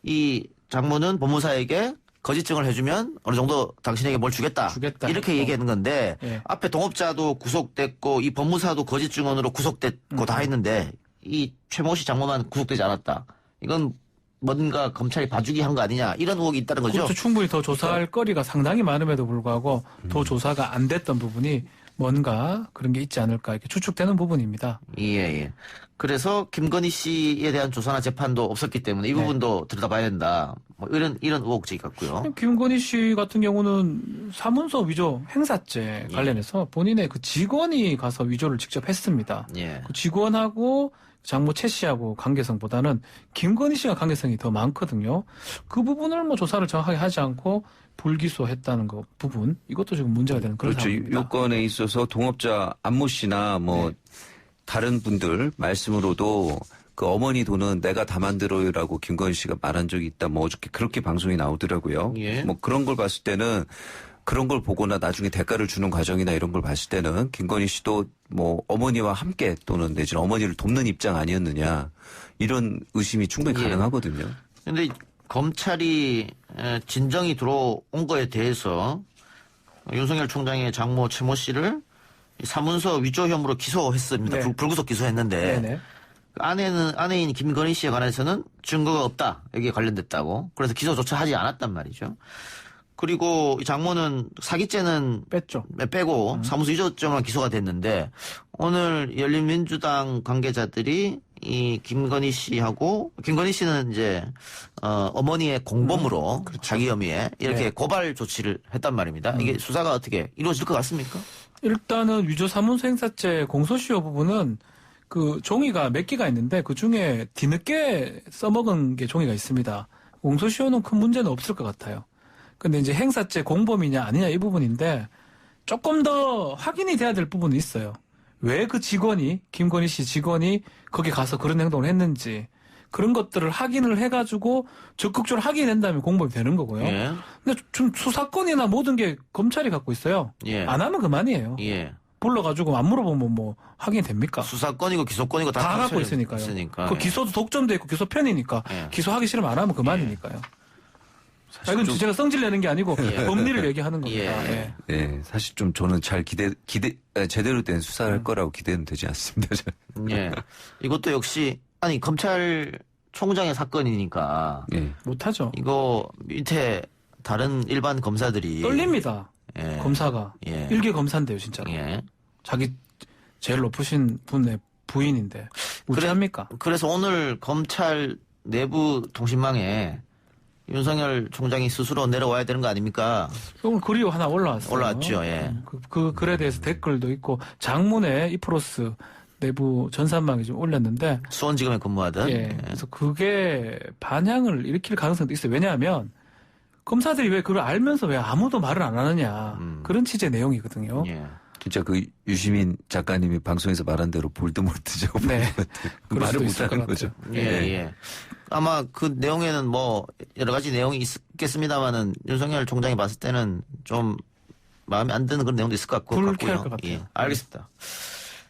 이 장모는 법무사에게 거짓증을 해주면 어느 정도 당신에게 뭘 주겠다 이렇게 얘기하는 건데 예. 앞에 동업자도 구속됐고 이 법무사도 거짓증언으로 구속됐고 다 했는데 이 최모 씨 장모만 구속되지 않았다. 이건 뭔가 검찰이 봐주기 한 거 아니냐 이런 의혹이 있다는 거죠. 그렇죠. 충분히 더 조사할 거리가 상당히 많음에도 불구하고 더 조사가 안 됐던 부분이 뭔가 그런 게 있지 않을까 이렇게 추측되는 부분입니다. 예. 그래서 김건희 씨에 대한 조사나 재판도 없었기 때문에 이 부분도 들여다봐야 된다. 뭐 이런 의혹적이 같고요. 김건희 씨 같은 경우는 사문서 위조 행사죄 관련해서 본인의 그 직원이 가서 위조를 직접 했습니다. 예. 그 직원하고 장모 최 씨하고 관계성보다는 김건희 씨가 관계성이 더 많거든요. 그 부분을 뭐 조사를 정확하게 하지 않고 불기소했다는 거 부분 이것도 지금 문제가 되는 그런 그렇죠. 상황입니다. 요건에 있어서 동업자 안모 씨나 뭐 다른 분들 말씀으로도 그 어머니 돈은 내가 다 만들어요라고 김건희 씨가 말한 적이 있다. 뭐 어저께 그렇게 방송이 나오더라고요. 예. 뭐 그런 걸 봤을 때는 그런 걸 보거나 나중에 대가를 주는 과정이나 이런 걸 봤을 때는 김건희 씨도 뭐 어머니와 함께 또는 내지는 어머니를 돕는 입장 아니었느냐 이런 의심이 충분히 가능하거든요. 그런데 검찰이 진정이 들어온 거에 대해서 윤석열 총장의 장모 최모 씨를 사문서 위조 혐의로 기소했습니다. 네. 불구속 기소했는데 네네. 아내인 김건희 씨에 관해서는 증거가 없다. 여기에 관련됐다고. 그래서 기소조차 하지 않았단 말이죠. 그리고 이 장모는 사기죄는 빼고 사무소 위조죄만 기소가 됐는데 오늘 열린민주당 관계자들이 이 김건희 씨는 이제 어머니의 공범으로 자기 혐의에 이렇게 고발 조치를 했단 말입니다. 이게 수사가 어떻게 이루어질 것 같습니까? 일단은 위조 사문서 행사죄 공소시효 부분은 그 종이가 몇 개가 있는데 그 중에 뒤늦게 써먹은 게 종이가 있습니다. 공소시효는 큰 문제는 없을 것 같아요. 근데 이제 행사죄 공범이냐 아니냐 이 부분인데 조금 더 확인이 돼야 될 부분이 있어요. 왜 그 직원이 김건희 씨 직원이 거기 가서 그런 행동을 했는지 그런 것들을 확인을 해가지고 적극적으로 확인한 다음에 공범이 되는 거고요. 예. 근데 좀 수사권이나 모든 게 검찰이 갖고 있어요. 예. 안 하면 그만이에요. 예. 불러가지고 안 물어보면 뭐 확인이 됩니까? 수사권이고 기소권이고 다 갖고 있으니까요. 그 기소도 독점돼 있고 기소 편이니까 기소하기 싫으면 안 하면 그만이니까요. 이건 제가 성질 내는 게 아니고 법리를 얘기하는 겁니다. 네, 사실 좀 저는 제대로 된 수사를 할 거라고 기대는 되지 않습니다. 예. 이것도 역시 검찰총장의 사건이니까 못하죠. 이거 밑에 다른 일반 검사들이 떨립니다. 검사가 일개 검사인데요, 진짜로. 자기 제일 높으신 분의 부인인데 어찌합니까? 그래서 오늘 검찰 내부 통신망에 윤석열 총장이 스스로 내려와야 되는 거 아닙니까? 오늘 글이 하나 올라왔어요. 올라왔죠. 예. 그 글에 대해서 댓글도 있고 장문에 이프로스 내부 전산망에 좀 올렸는데 수원지검에 근무하던. 그래서 그게 반향을 일으킬 가능성도 있어요. 왜냐하면 검사들이 왜 그걸 알면서 왜 아무도 말을 안 하느냐 그런 취지의 내용이거든요. 진짜 그 유시민 작가님이 방송에서 말한 대로 볼드모트죠. 말을 못하는 거죠. 예. 아마 그 내용에는 뭐 여러 가지 내용이 있겠습니다만은 윤석열 총장이 봤을 때는 좀 마음에 안 드는 그런 내용도 있을 것 같고. 불쾌할 것 같아요. 예, 알겠습니다.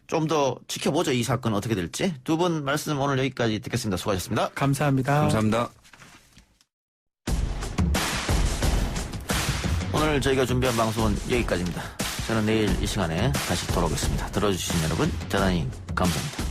좀 더 지켜보죠. 이 사건 어떻게 될지. 두 분 말씀 오늘 여기까지 듣겠습니다. 수고하셨습니다. 감사합니다. 감사합니다. 오늘 저희가 준비한 방송은 여기까지입니다. 저는 내일 이 시간에 다시 돌아오겠습니다. 들어주신 여러분 대단히 감사합니다.